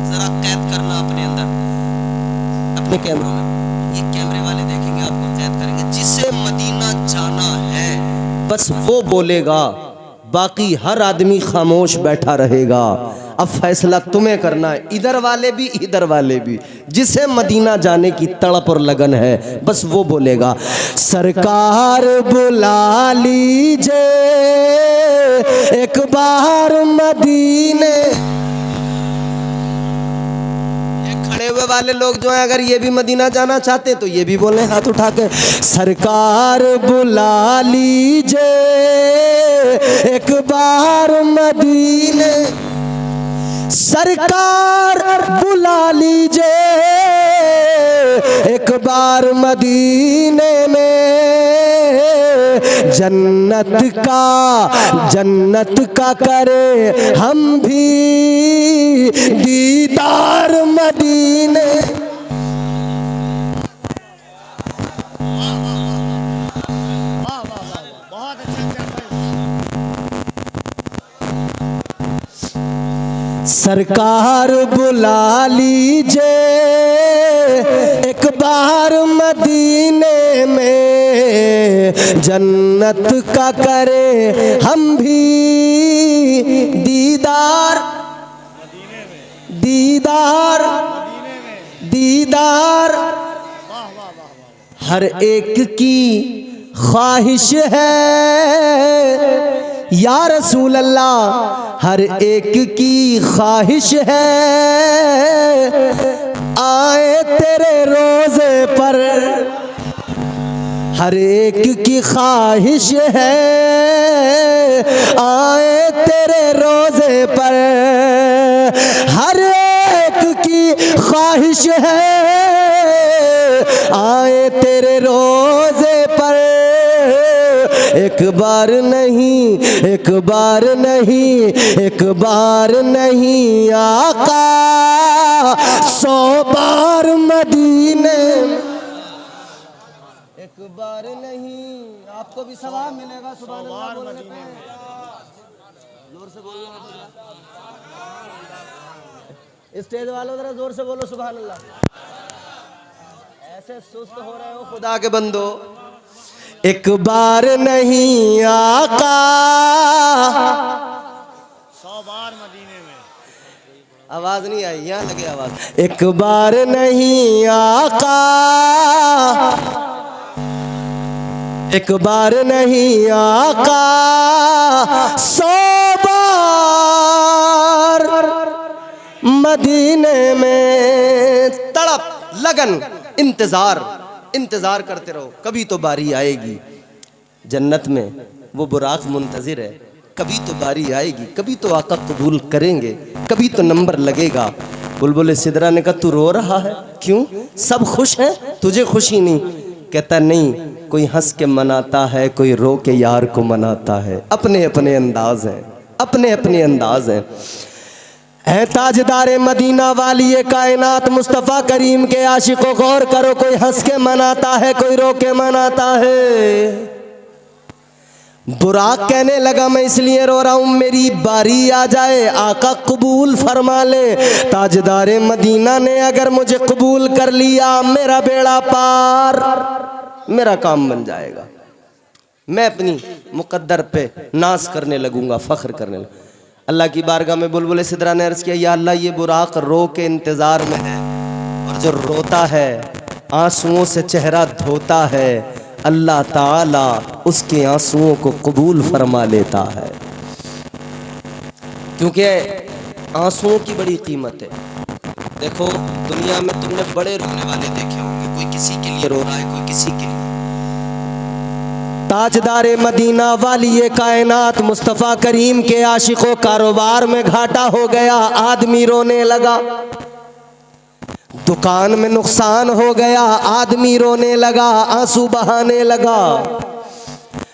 जरा कैद करना अपने अंदर, अपने कैमरों में। ये कैमरे वाले देखेंगे, आपको कैद करेंगे। जिसे मदीना जाना है बस वो बोलेगा, बाकी हर आदमी खामोश बैठा रहेगा। अब फैसला तुम्हें करना है, इधर वाले भी इधर वाले भी। जिसे मदीना जाने की तड़प और लगन है बस वो बोलेगा, सरकार बुला लीजिए एक बार मदीने। खड़े हुए वाले लोग जो हैं, अगर ये भी मदीना जाना चाहते तो ये भी बोले हाथ उठा के, सरकार बुला लीजिए एक बार मदीने, सरकार बुला लीजिए एक बार मदीने में। जन्नत का करे हम भी दीदार मदीने। बहुत अच्छा। सरकार बुला लीजिए एक बार मदीने में, जन्नत का करे हम भी दीदार, दीदार, दीदार। हर एक की ख्वाहिश है या रसूल अल्लाह, हर एक की ख्वाहिश है आए तेरे रोज़े पर। हर एक की ख्वाहिश है आए तेरे रोज़े पर। हर एक की ख्वाहिश है आए तेरे रोज़े पर। एक बार नहीं, एक बार नहीं, एक बार नहीं आका 100 बार मदीने। एक बार नहीं, आपको भी सवाब मिलेगा। सुभान अल्लाह बोलने पे जोर से बोलो, स्टेज वालों जरा जोर से बोलो सुभान अल्लाह। ऐसे सुस्त हो रहे हो खुदा के बंदो। एक बार नहीं आका 100 बार मदीने में। आवाज नहीं आई, यहाँ लगे आवाज। एक बार नहीं आका, एक बार नहीं आका 100 बार मदीने में। तड़प, लगन, इंतजार करते रहो, कभी तो बारी आएगी। जन्नत में वो बुराक मुंतजिर है, कभी तो बारी आएगी, कभी तो आका कबूल करेंगे, कभी तो नंबर लगेगा। बुलबुल सिदरा ने कहा तू रो रहा है क्यों? सब खुश हैं, तुझे खुशी नहीं? कहता नहीं, कोई हंस के मनाता है, कोई रो के यार को मनाता है। अपने अपने अंदाज हैं, अपने अपने अंदाज हैं। है ताजदारे मदीना वाली ये कायनात मुस्तफ़ा करीम के आशिकों, गौर करो, कोई हंस के मनाता है, कोई रो के मनाता है। बुराक कहने लगा मैं इसलिए रो रहा हूँ मेरी बारी आ जाए, आका कबूल फरमा ले। ताजदारे मदीना ने अगर मुझे कबूल कर लिया मेरा बेड़ा पार, मेरा काम बन जाएगा। मैं अपनी मुकद्दर पे नाज करने लगूंगा, फ़ख्र करने लगूंगा। अल्लाह की बारगाह में बुलबुल सिदरा ने अर्ज़ किया, या अल्लाह ये बुराक रो के इंतज़ार में है, और जो रोता है आंसुओं से चेहरा धोता है, अल्लाह ताला उसके आंसुओं को कबूल फरमा लेता है। क्योंकि आंसुओं की बड़ी कीमत है। देखो दुनिया में तुमने बड़े रोने वाले देखे होंगे, कोई किसी के लिए रो रहा है, कोई किसी के लिए। ताजदारे मदीना वाली ये कायनात मुस्तफ़ा करीम के आशिकों, कारोबार में घाटा हो गया, आदमी रोने लगा। दुकान में नुकसान हो गया, आदमी रोने लगा, आंसू बहाने लगा।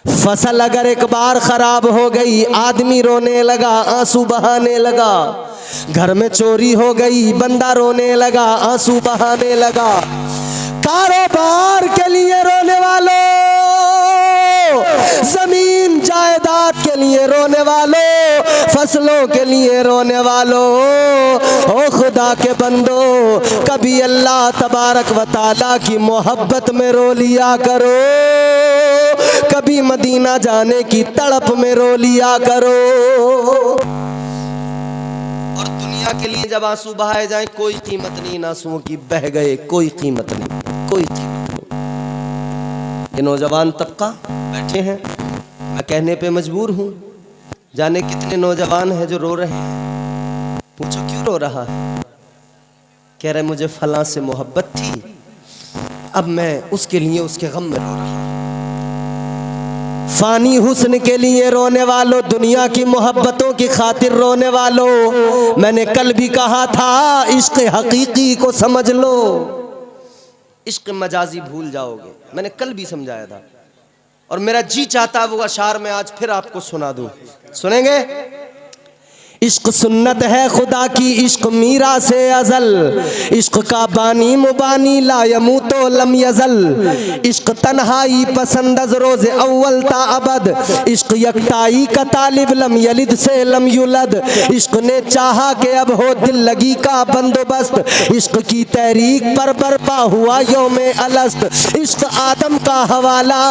फसल अगर एक बार खराब हो गई, आदमी रोने लगा, आंसू बहाने लगा। घर में चोरी हो गई, बंदा रोने लगा, आंसू बहाने लगा। कारोबार के लिए रोने वालों, जमीन जायदाद के लिए रोने वालों, फसलों के लिए रोने वालों, ओ खुदा के बंदो, कभी अल्लाह तबारक व तआला की मोहब्बत में रो लिया करो, कभी मदीना जाने की तड़प में रो लिया करो। और दुनिया के लिए जब आंसू बहाए जाए कोई कीमत नहीं, इन आंसुओं की बह गए कोई कीमत नहीं, कोई कीमत नहीं। ये नौजवान तबका बैठे हैं, मैं कहने पे मजबूर हूँ, जाने कितने नौजवान हैं जो रो रहे हैं। पूछो क्यों रो रहा है? कह रहे मुझे फलां से मोहब्बत थी, अब मैं उसके लिए उसके गम में रो रहा हूँ। फानी हुस्न के लिए रोने वालों, दुनिया की मोहब्बतों की खातिर रोने वालों, मैंने कल भी कहा था इश्क हकीकी को समझ लो, इश्क मजाजी भूल जाओगे। मैंने कल भी समझाया था, और मेरा जी चाहता वो अशार में आज फिर आपको सुना दूं। सुनेंगे? इश्क सुन्नत है खुदा की, इश्क मीरा से अजल, इश्क का बानी मुबानी ला यमूतो लम यजल, इश्क तन्हाई पसंद रोज़ अव्वल ता अबद, इश्क यकताई का तालिब लम यलिद से लम युलद, इश्क ने चाहा कि अब हो दिल लगी का बंदोबस्त, इश्क की तहरीक पर बरपा हुआ यौमे अलस्त, इश्क आदम का हवाला,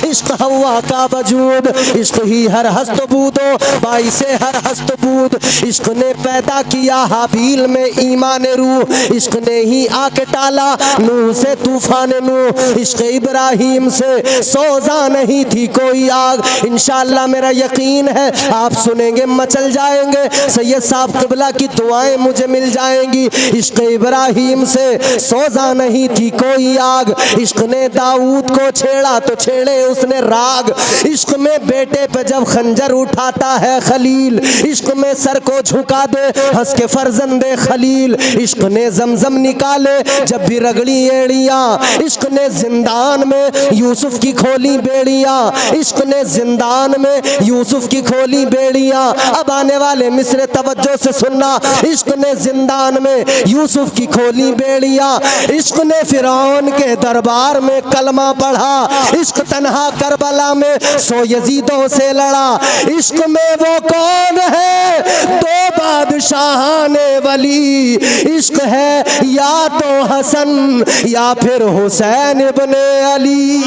इश्क हवा का वजूद, इश्क ही हर हस्त बूदो बाई से हर हस्त बूद, इश्क ने पैदा किया हाबील में ईमान रूह, इश्क ने ही आके टाला नूह से तूफान नूह, इश्क इब्राहिम से सोजा नहीं थी कोई आग। इंशाअल्लाह मेरा यकीन है आप सुनेंगे मचल जाएंगे, सैयद साहब क़िबला की दुआएं मुझे मिल जाएंगी। इश्क इब्राहिम से सोजा नहीं थी कोई आग, इश्क ने दाऊद को छेड़ा तो छेड़े उसने राग, इश्क में बेटे पे जब खंजर उठाता है खलील, इश्क में सर को झुका दे हंस के फर्जंदे खलील, इश्क ने जमजम निकाले जब भी रगड़ी एड़ियां, इश्क ने जिंदान में यूसुफ की खोली बेड़ियां, इश्क ने जिंदान में यूसुफ की खोली बेड़ियां। अब आने वाले मिसरे तवज्जो से सुनना, इश्क ने जिंदान में यूसुफ की खोली बेड़ियां, इश्क ने फिरौन के दरबार में कलमा पढ़ा, इश्क तन्हा करबला में सो यजीदों से लड़ा, इश्क में वो कौन है दो बादशाहाने वली, इश्क है या तो हसन या फिर हुसैन इब्ने अली।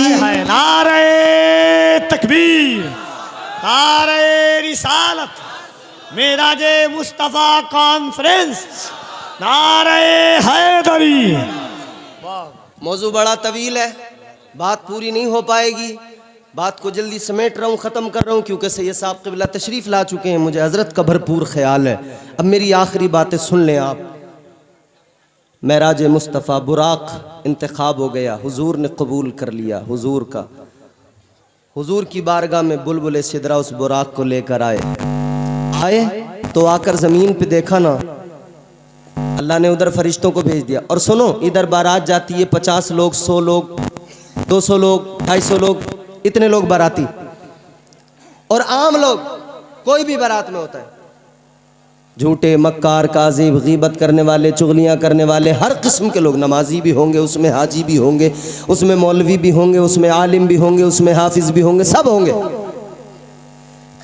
नारे तकबीर, नारे रिसालत, मेराजे मुस्तफ़ा कॉन्फ्रेंस, नारे हैदरी। मौजू बड़ा तवील है, बात पूरी नहीं हो पाएगी, बात को जल्दी समेट रहा हूँ, ख़त्म कर रहा हूँ, क्योंकि सैयद साहब क़िबला तशरीफ़ ला चुके हैं, मुझे हज़रत का भरपूर ख्याल है। अब मेरी आखिरी बातें सुन लें आप। महराज मुस्तफ़ा बुराक इंतखाब हो गया, हुजूर ने कबूल कर लिया हुजूर का। हुजूर की बारगाह में बुलबुल सिदरा उस बुराक को लेकर आए तो आकर ज़मीन पे देखा ना, अल्लाह ने उधर फरिश्तों को भेज दिया। और सुनो, इधर बारात जाती है 50 लोग, 100 लोग, 200 लोग, 250 लोग, इतने लोग बाराती, और आम लोग कोई भी बारात में होता है। झूठे, मक्कार, काज़िब, गीबत करने वाले, चुगलियाँ करने वाले, हर किस्म के लोग। नमाजी भी होंगे उसमें, हाजी भी होंगे उसमें, मौलवी भी होंगे उसमें, आलिम भी होंगे उसमें, हाफिज़ भी होंगे, सब होंगे।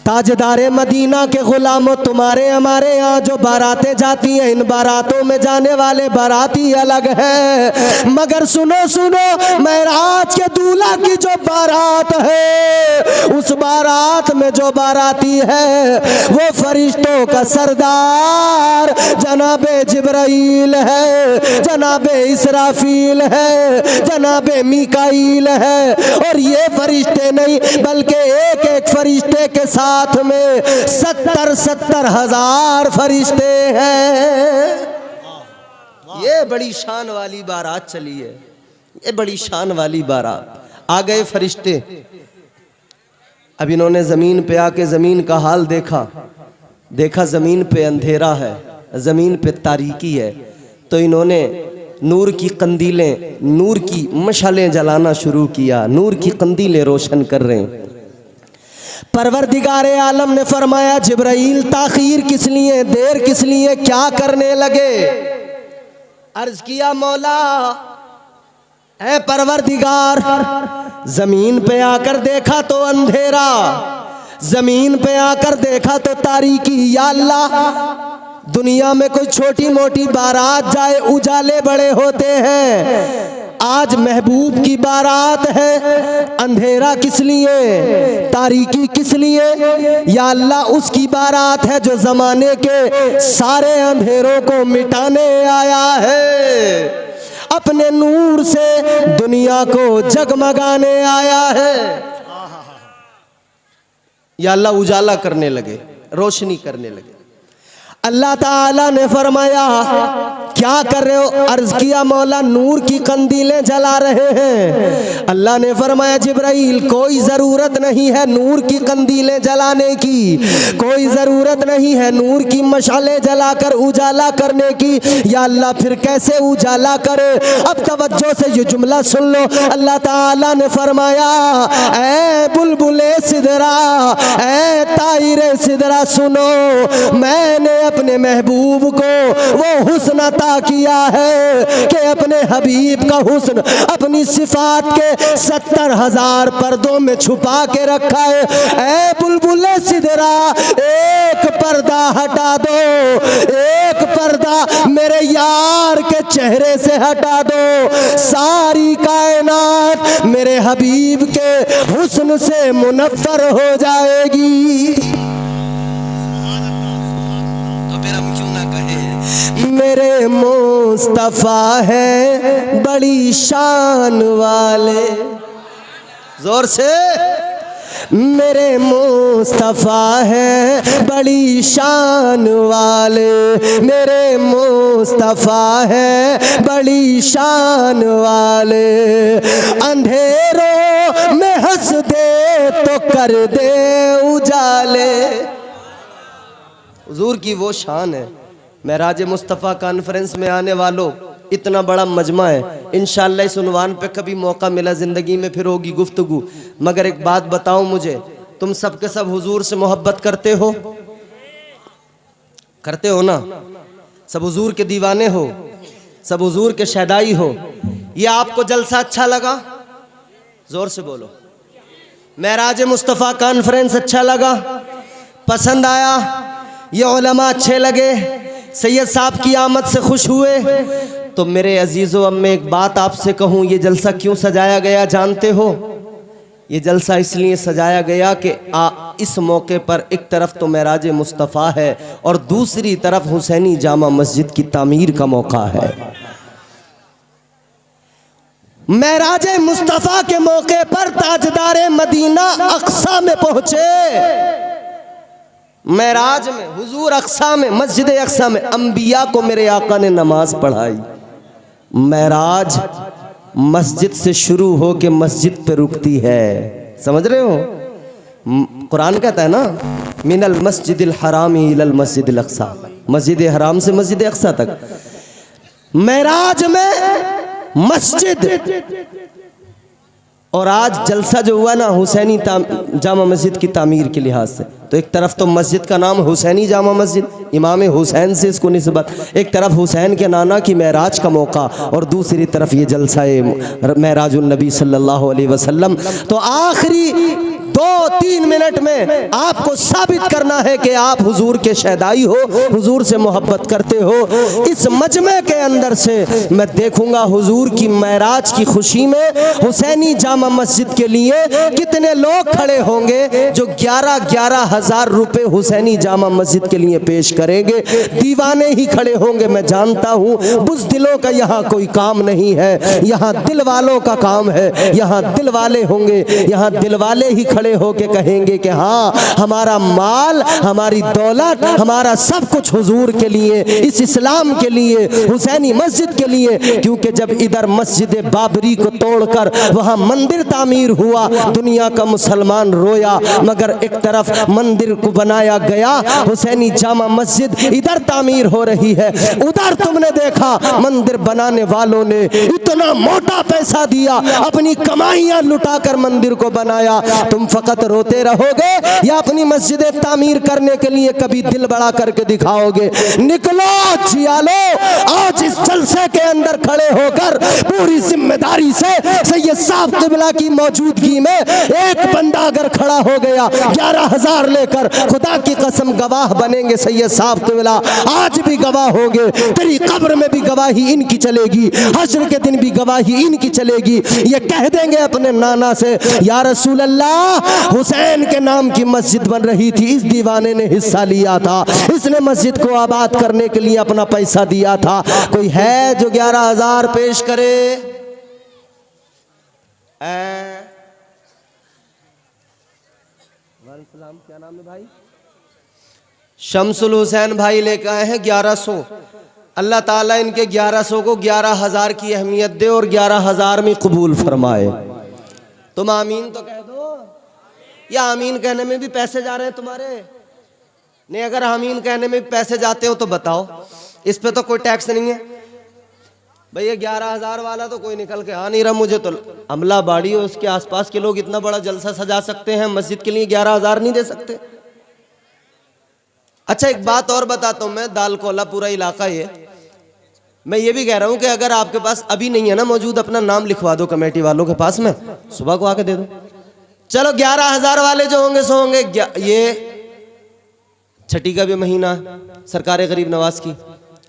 ताजदारे मदीना के गुलामों, तुम्हारे हमारे यहाँ जो बारातें जाती हैं, इन बारातों में जाने वाले बाराती अलग है। मगर सुनो सुनो, मेराज के दूल्हा की जो बारात है, उस बारात में जो बाराती है वो फरिश्तों का सरदार जनाबे जिब्राइल है, जनाबे इसराफील है, जनाबे मीकाईल है। और ये फरिश्ते नहीं बल्कि एक एक फरिश्ते के साथ में 70 हज़ार फरिश्ते हैं। ये बड़ी शान वाली बारात चली है, ये बड़ी शान वाली बारात। आ गए फरिश्ते। अब इन्होंने ज़मीन पे आके ज़मीन का हाल देखा, देखा ज़मीन पे अंधेरा है, ज़मीन पे तारीकी है। तो इन्होंने नूर की कंदीलें, नूर की मशालें जलाना शुरू किया, नूर की कंदीलें रोशन कर रहे हैं। परवरदिगारे आलम ने फरमाया, जिब्राइल ताखीर किस लिए, देर किस लिए, क्या करने लगे? अर्ज किया, मौला ऐ परवरदिगार, जमीन पे आकर देखा तो अंधेरा, जमीन पे आकर देखा तो तारीकी। या अल्लाह, दुनिया में कोई छोटी मोटी बारात जाए उजाले बड़े होते हैं, आज महबूब की बारात है, अंधेरा किस लिए, तारीकी किस लिए? या अल्लाह, उसकी बारात है जो ज़माने के सारे अंधेरों को मिटाने आया है, अपने नूर से दुनिया को जगमगाने आया है। या अल्लाह उजाला करने लगे, रोशनी करने लगे। अल्लाह ताला ने फरमाया, क्या कर रहे हो? अर्ज किया, मौला नूर की कंदीलें जला रहे हैं। अल्लाह ने फरमाया, जिब्राइल कोई ज़रूरत नहीं है नूर की कंदीलें जलाने की, कोई ज़रूरत नहीं है नूर की मशालें जलाकर उजाला करने की। या अल्लाह, फिर कैसे उजाला करे? अब तवज्जो से ये जुमला सुन लो। अल्लाह ताला ने फरमाया, ऐ बुलबुले सिदरा, ऐ तायरे सिदरा, सुनो, मैंने अपने महबूब को वो हुस्न अता किया है कि अपने हबीब का हुस्न अपनी सिफात के 70 हज़ार पर्दों में छुपा के रखा है। ऐ बुलबुले सिदरा, एक पर्दा हटा दो, एक पर्दा मेरे यार के चेहरे से हटा दो, सारी कायनात मेरे हबीब के हुस्न से मुनव्वर हो जाएगी। मेरे मुस्तफ़ा है बड़ी शान वाले, जोर से, मेरे मुस्तफ़ा है बड़ी शान वाले, मेरे मुस्तफ़ा है बड़ी शान वाले, अंधेरों में हंस दे तो कर दे उजाले। हुजूर की वो शान है। मेराज मुस्तफ़ा कॉन्फ्रेंस में आने वालों, इतना बड़ा मजमा है, इंशाअल्लाह इस उन्वान पे कभी मौका मिला ज़िंदगी में फिर होगी गुफ्तगू। मगर एक बात बताओ मुझे, तुम सब के सब हुजूर से मोहब्बत करते हो? करते हो ना? सब हुजूर के दीवाने हो, सब हुजूर के शहदाई हो। ये आपको जलसा अच्छा लगा? जोर से बोलो। मेराज मुस्तफ़ा कॉन्फ्रेंस अच्छा लगा, पसंद आया, ये उलमा अच्छे लगे, सैयद साहब की आमद से खुश हुए? तो मेरे अजीज़ों, अब मैं एक बात आपसे कहूँ, ये जलसा क्यों सजाया गया जानते हो? ये जलसा इसलिए सजाया गया कि इस मौके पर एक तरफ तो मेराज मुस्तफ़ा है और दूसरी तरफ हुसैनी जामा मस्जिद की तामीर का मौका है। मेराज मुस्तफ़ा के मौके पर ताजदारे मदीना अक्सा में पहुँचे। मेराज में हुजूर अक्सा में, मस्जिद अक्सा में अंबिया को मेरे आका ने नमाज पढ़ाई। मेराज मस्जिद से शुरू हो के मस्जिद पे रुकती है, समझ रहे हो? कुरान कहता है ना, मिनल मस्जिदिल हरामी इलल मस्जिदिल अक्सा, मस्जिद हराम से मस्जिद अक्सा तक। मेराज में मस्जिद और आज जलसा जो हुआ ना हुसैनी जामा मस्जिद की तामीर के लिहाज से, तो एक तरफ तो मस्जिद का नाम हुसैनी जामा मस्जिद, इमाम हुसैन से इसको निस्बत, एक तरफ हुसैन के नाना की महराज का मौका और दूसरी तरफ ये जलसा महराजुन नबी सल्लल्लाहु अलैहि वसल्लम। तो आखिरी 2-3 मिनट में आपको साबित करना है कि आप हुजूर के शहदाई हो, हुजूर से मोहब्बत करते हो। इस मजमे के अंदर से मैं देखूंगा हुजूर की महराज की खुशी में हुसैनी जामा मस्जिद के लिए कितने लोग खड़े होंगे जो 11-11 हज़ार रुपए हुसैनी जामा मस्जिद के लिए पेश करेंगे। दीवाने ही खड़े होंगे, मैं जानता हूँ। बुज़दिलों का यहाँ कोई काम नहीं है, यहाँ दिल वालों का काम है। यहाँ दिल वाले होंगे, यहाँ दिल वाले ही खड़े होके कहेंगे कि हाँ, हमारा माल, हमारी दौलत, हमारा सब कुछ हुजूर के लिए, इस इस्लाम के लिए, हुसैनी मस्जिद के लिए। क्योंकि जब इधर मस्जिद बाबरी को तोड़कर वहाँ मंदिर तामीर हुआ, दुनिया का मुसलमान रोया, मगर एक तरफ मंदिर को बनाया गया, हुसैनी जामा मस्जिद इधर तामीर हो रही है, उधर तुमने देखा मंदिर बनाने वालों ने इतना मोटा पैसा दिया, अपनी कमाइयां लुटाकर मंदिर को बनाया। तुम फकत रोते रहोगे या अपनी मस्जिदें तामीर करने के लिए कभी दिल बड़ा करके दिखाओगे? निकलो जियालो, आज इस जलसे के अंदर खड़े होकर पूरी जिम्मेदारी से सैयद साहब क़िबला की मौजूदगी में एक बंदा अगर खड़ा हो गया 11,000 लेकर, खुदा की कसम गवाह बनेंगे सैयद साहब क़िबला, आज भी गवाह होंगे। तेरी कब्र में भी गवाही इनकी चलेगी, हश्र के दिन भी गवाही इनकी चलेगी। ये कह देंगे अपने नाना से, या रसूल अल्लाह, हुसैन के नाम की मस्जिद बन रही थी, इस दीवाने ने हिस्सा लिया था, इसने मस्जिद को आबाद करने के लिए अपना पैसा दिया था। कोई है जो 11,000 पेश करे? क्या नाम है भाई? शमसुल हुसैन भाई लेकर आए हैं 1100। अल्लाह ताला इनके 1100 को 11,000 की अहमियत दे और 11,000 में कबूल फरमाए। तुम आमीन तो कह दो, या आमीन कहने में भी पैसे जा रहे हैं तुम्हारे? नहीं, अगर आमीन कहने में भी पैसे जाते हो तो बताओ, इस पे तो कोई टैक्स नहीं है भैया। 11,000 वाला तो कोई निकल के आ नहीं रहा। मुझे तो अमला बाड़ी और उसके आसपास के लोग इतना बड़ा जलसा सजा सकते हैं, मस्जिद के लिए 11,000 नहीं दे सकते? अच्छा, एक बात और बताता हूँ मैं, दालकोला पूरा इलाका ये, मैं ये भी कह रहा हूँ कि अगर आपके पास अभी नहीं है ना मौजूद, अपना नाम लिखवा दो कमेटी वालों के पास में, सुबह को आके दे दो। चलो 11,000 वाले जो होंगे सो होंगे। ये छठी का भी महीना, सरकार गरीब नवाज की,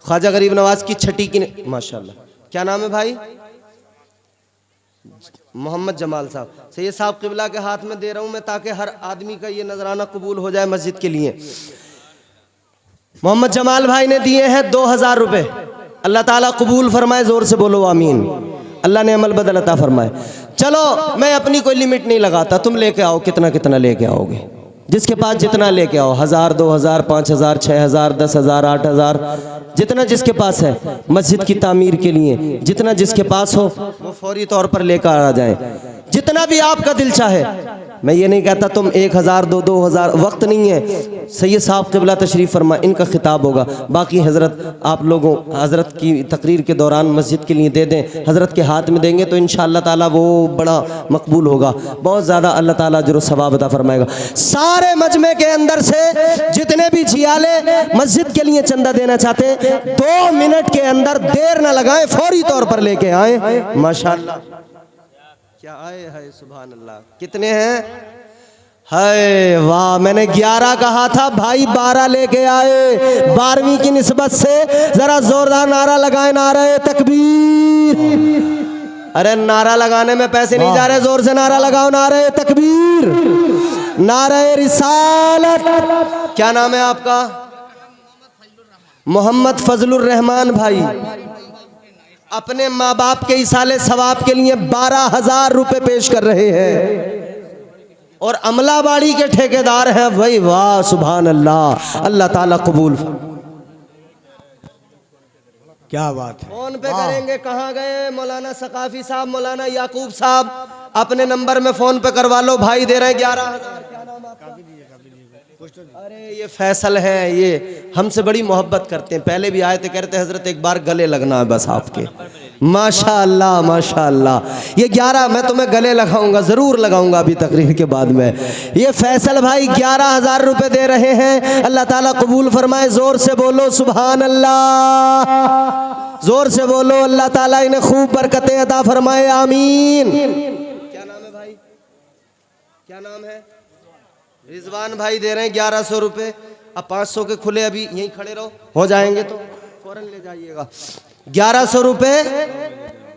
ख्वाजा गरीब नवाज की छठी की, माशाल्लाह। क्या नाम है भाई? मोहम्मद जमाल साहब। सैयद साहब क़िबला के हाथ में दे रहा हूं मैं, ताकि हर आदमी का ये नजराना कबूल हो जाए मस्जिद के लिए। मोहम्मद जमाल भाई ने दिए हैं 2,000 रुपए। अल्लाह ताला कबूल फरमाए, जोर से बोलो आमीन। अल्लाह ने अमल बदल अता फरमाए। चलो, मैं अपनी कोई लिमिट नहीं लगाता, तुम लेके आओ, कितना कितना लेके आओगे, जिसके पास जितना लेके आओ, 1,000, 2,000, 5,000, 6,000, 10,000, 8,000, जितना जिसके पास है मस्जिद की तामीर के लिए, जितना जिसके पास हो वो फौरी तौर पर लेकर आ जाए, जितना भी आपका दिल चाहे। मैं ये नहीं कहता तुम 1,000 दो, 2,000, वक्त नहीं है। सैयद साहब क़िबला तशरीफ़ फरमा, इनका खिताब होगा, बाकी हज़रत आप लोगों हज़रत की तकरीर के दौरान मस्जिद के लिए दे दें, हज़रत के हाथ में देंगे तो इंशाअल्लाह ताला वो बड़ा मकबूल होगा, बहुत ज़्यादा अल्लाह ताला अजर सवाब अता फरमाएगा। सारे मजमे के अंदर से जितने भी जियाले मस्जिद के लिए चंदा देना चाहते हैं, 2 मिनट के अंदर देर न लगाएं, फौरी तौर पर लेके आए। माशाअल्लाह, क्या आए है, सुभान अल्लाह। कितने हैं? हाय वाह, मैंने 11 कहा था भाई, 12 लेके आए। 12वीं की निस्बत से जरा जोरदार नारा लगाए, नारे तकबीर। अरे नारा लगाने में पैसे नहीं जा रहे, जोर से नारा लगाओ, नारे तकबीर, नारे रिसालत। क्या नाम है आपका? मोहम्मद फजलुर रहमान भाई। अपने माँ बाप के इसाले सवाब के लिए 12,000 रुपए पेश कर रहे हैं और अमलाबाड़ी के ठेकेदार हैं भाई। वाह सुभान अल्लाह, अल्लाह ताला कबूल। क्या बात है, फोन पे करेंगे। कहाँ गए मौलाना सकाफी साहब, मौलाना याकूब साहब? अपने नंबर में फोन पे करवा लो, भाई दे रहे हैं 11,000। क्या नाम आपका? अरे ये फैसल है, ये हमसे बड़ी मोहब्बत करते हैं, पहले भी आए थे, कहते हजरत एक बार गले लगना है बस आपके। माशाअल्लाह माशाअल्लाह। ये 11 मैं तुम्हें गले लगाऊंगा, ज़रूर लगाऊंगा अभी तकरीर के बाद में। ये फैसल भाई 11,000 रुपये दे रहे हैं, अल्लाह ताला कबूल फरमाए। ज़ोर से बोलो सुभान अल्लाह, ज़ोर से बोलो, अल्लाह ताला इन्हें खूब बरकतें अता फरमाए, आमीन। क्या नाम है भाई, क्या नाम है? रिजवान भाई दे रहे हैं 1100 रुपये। अब 500 के खुले, अभी यहीं खड़े रहो, हो जाएंगे तो फौरन ले जाइएगा। 1100 रुपये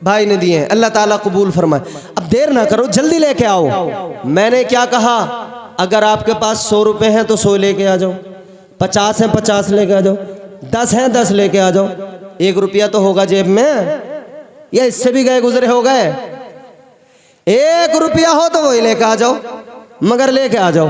भाई ने दिए हैं, अल्लाह ताला कबूल फरमाए। अब देर ना करो, जल्दी लेके आओ। मैंने क्या कहा, अगर आपके पास 100 रुपये हैं तो 100 लेके आ जाओ, 50 हैं 50 लेके आ जाओ, 10 हैं 10 लेके आ जाओ। 1 रुपया तो होगा जेब में, या इससे भी गए गुजरे हो गए। 1 रुपया हो तो वही लेके आ जाओ, मगर लेके आ जाओ।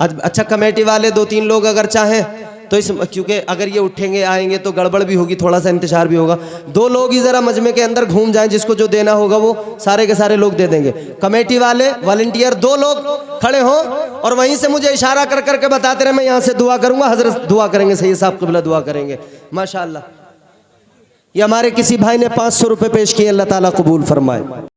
अच्छा कमेटी वाले 2-3 लोग अगर चाहें तो इस, क्योंकि अगर ये उठेंगे आएंगे तो गड़बड़ भी होगी, थोड़ा सा इंतजार भी होगा। 2 लोग ही ज़रा मजमे के अंदर घूम जाएं, जिसको जो देना होगा वो सारे के सारे लोग दे देंगे। कमेटी वाले वॉलंटियर 2 लोग खड़े हों और वहीं से मुझे इशारा कर करके बताते रहे, मैं यहाँ से दुआ करूँगा, हजरत दुआ करेंगे, सैयद साहब क़िबला दुआ करेंगे। माशाअल्लाह। ये हमारे किसी भाई ने 500 रुपये पेश किए, अल्लाह ताला कबूल फरमाए।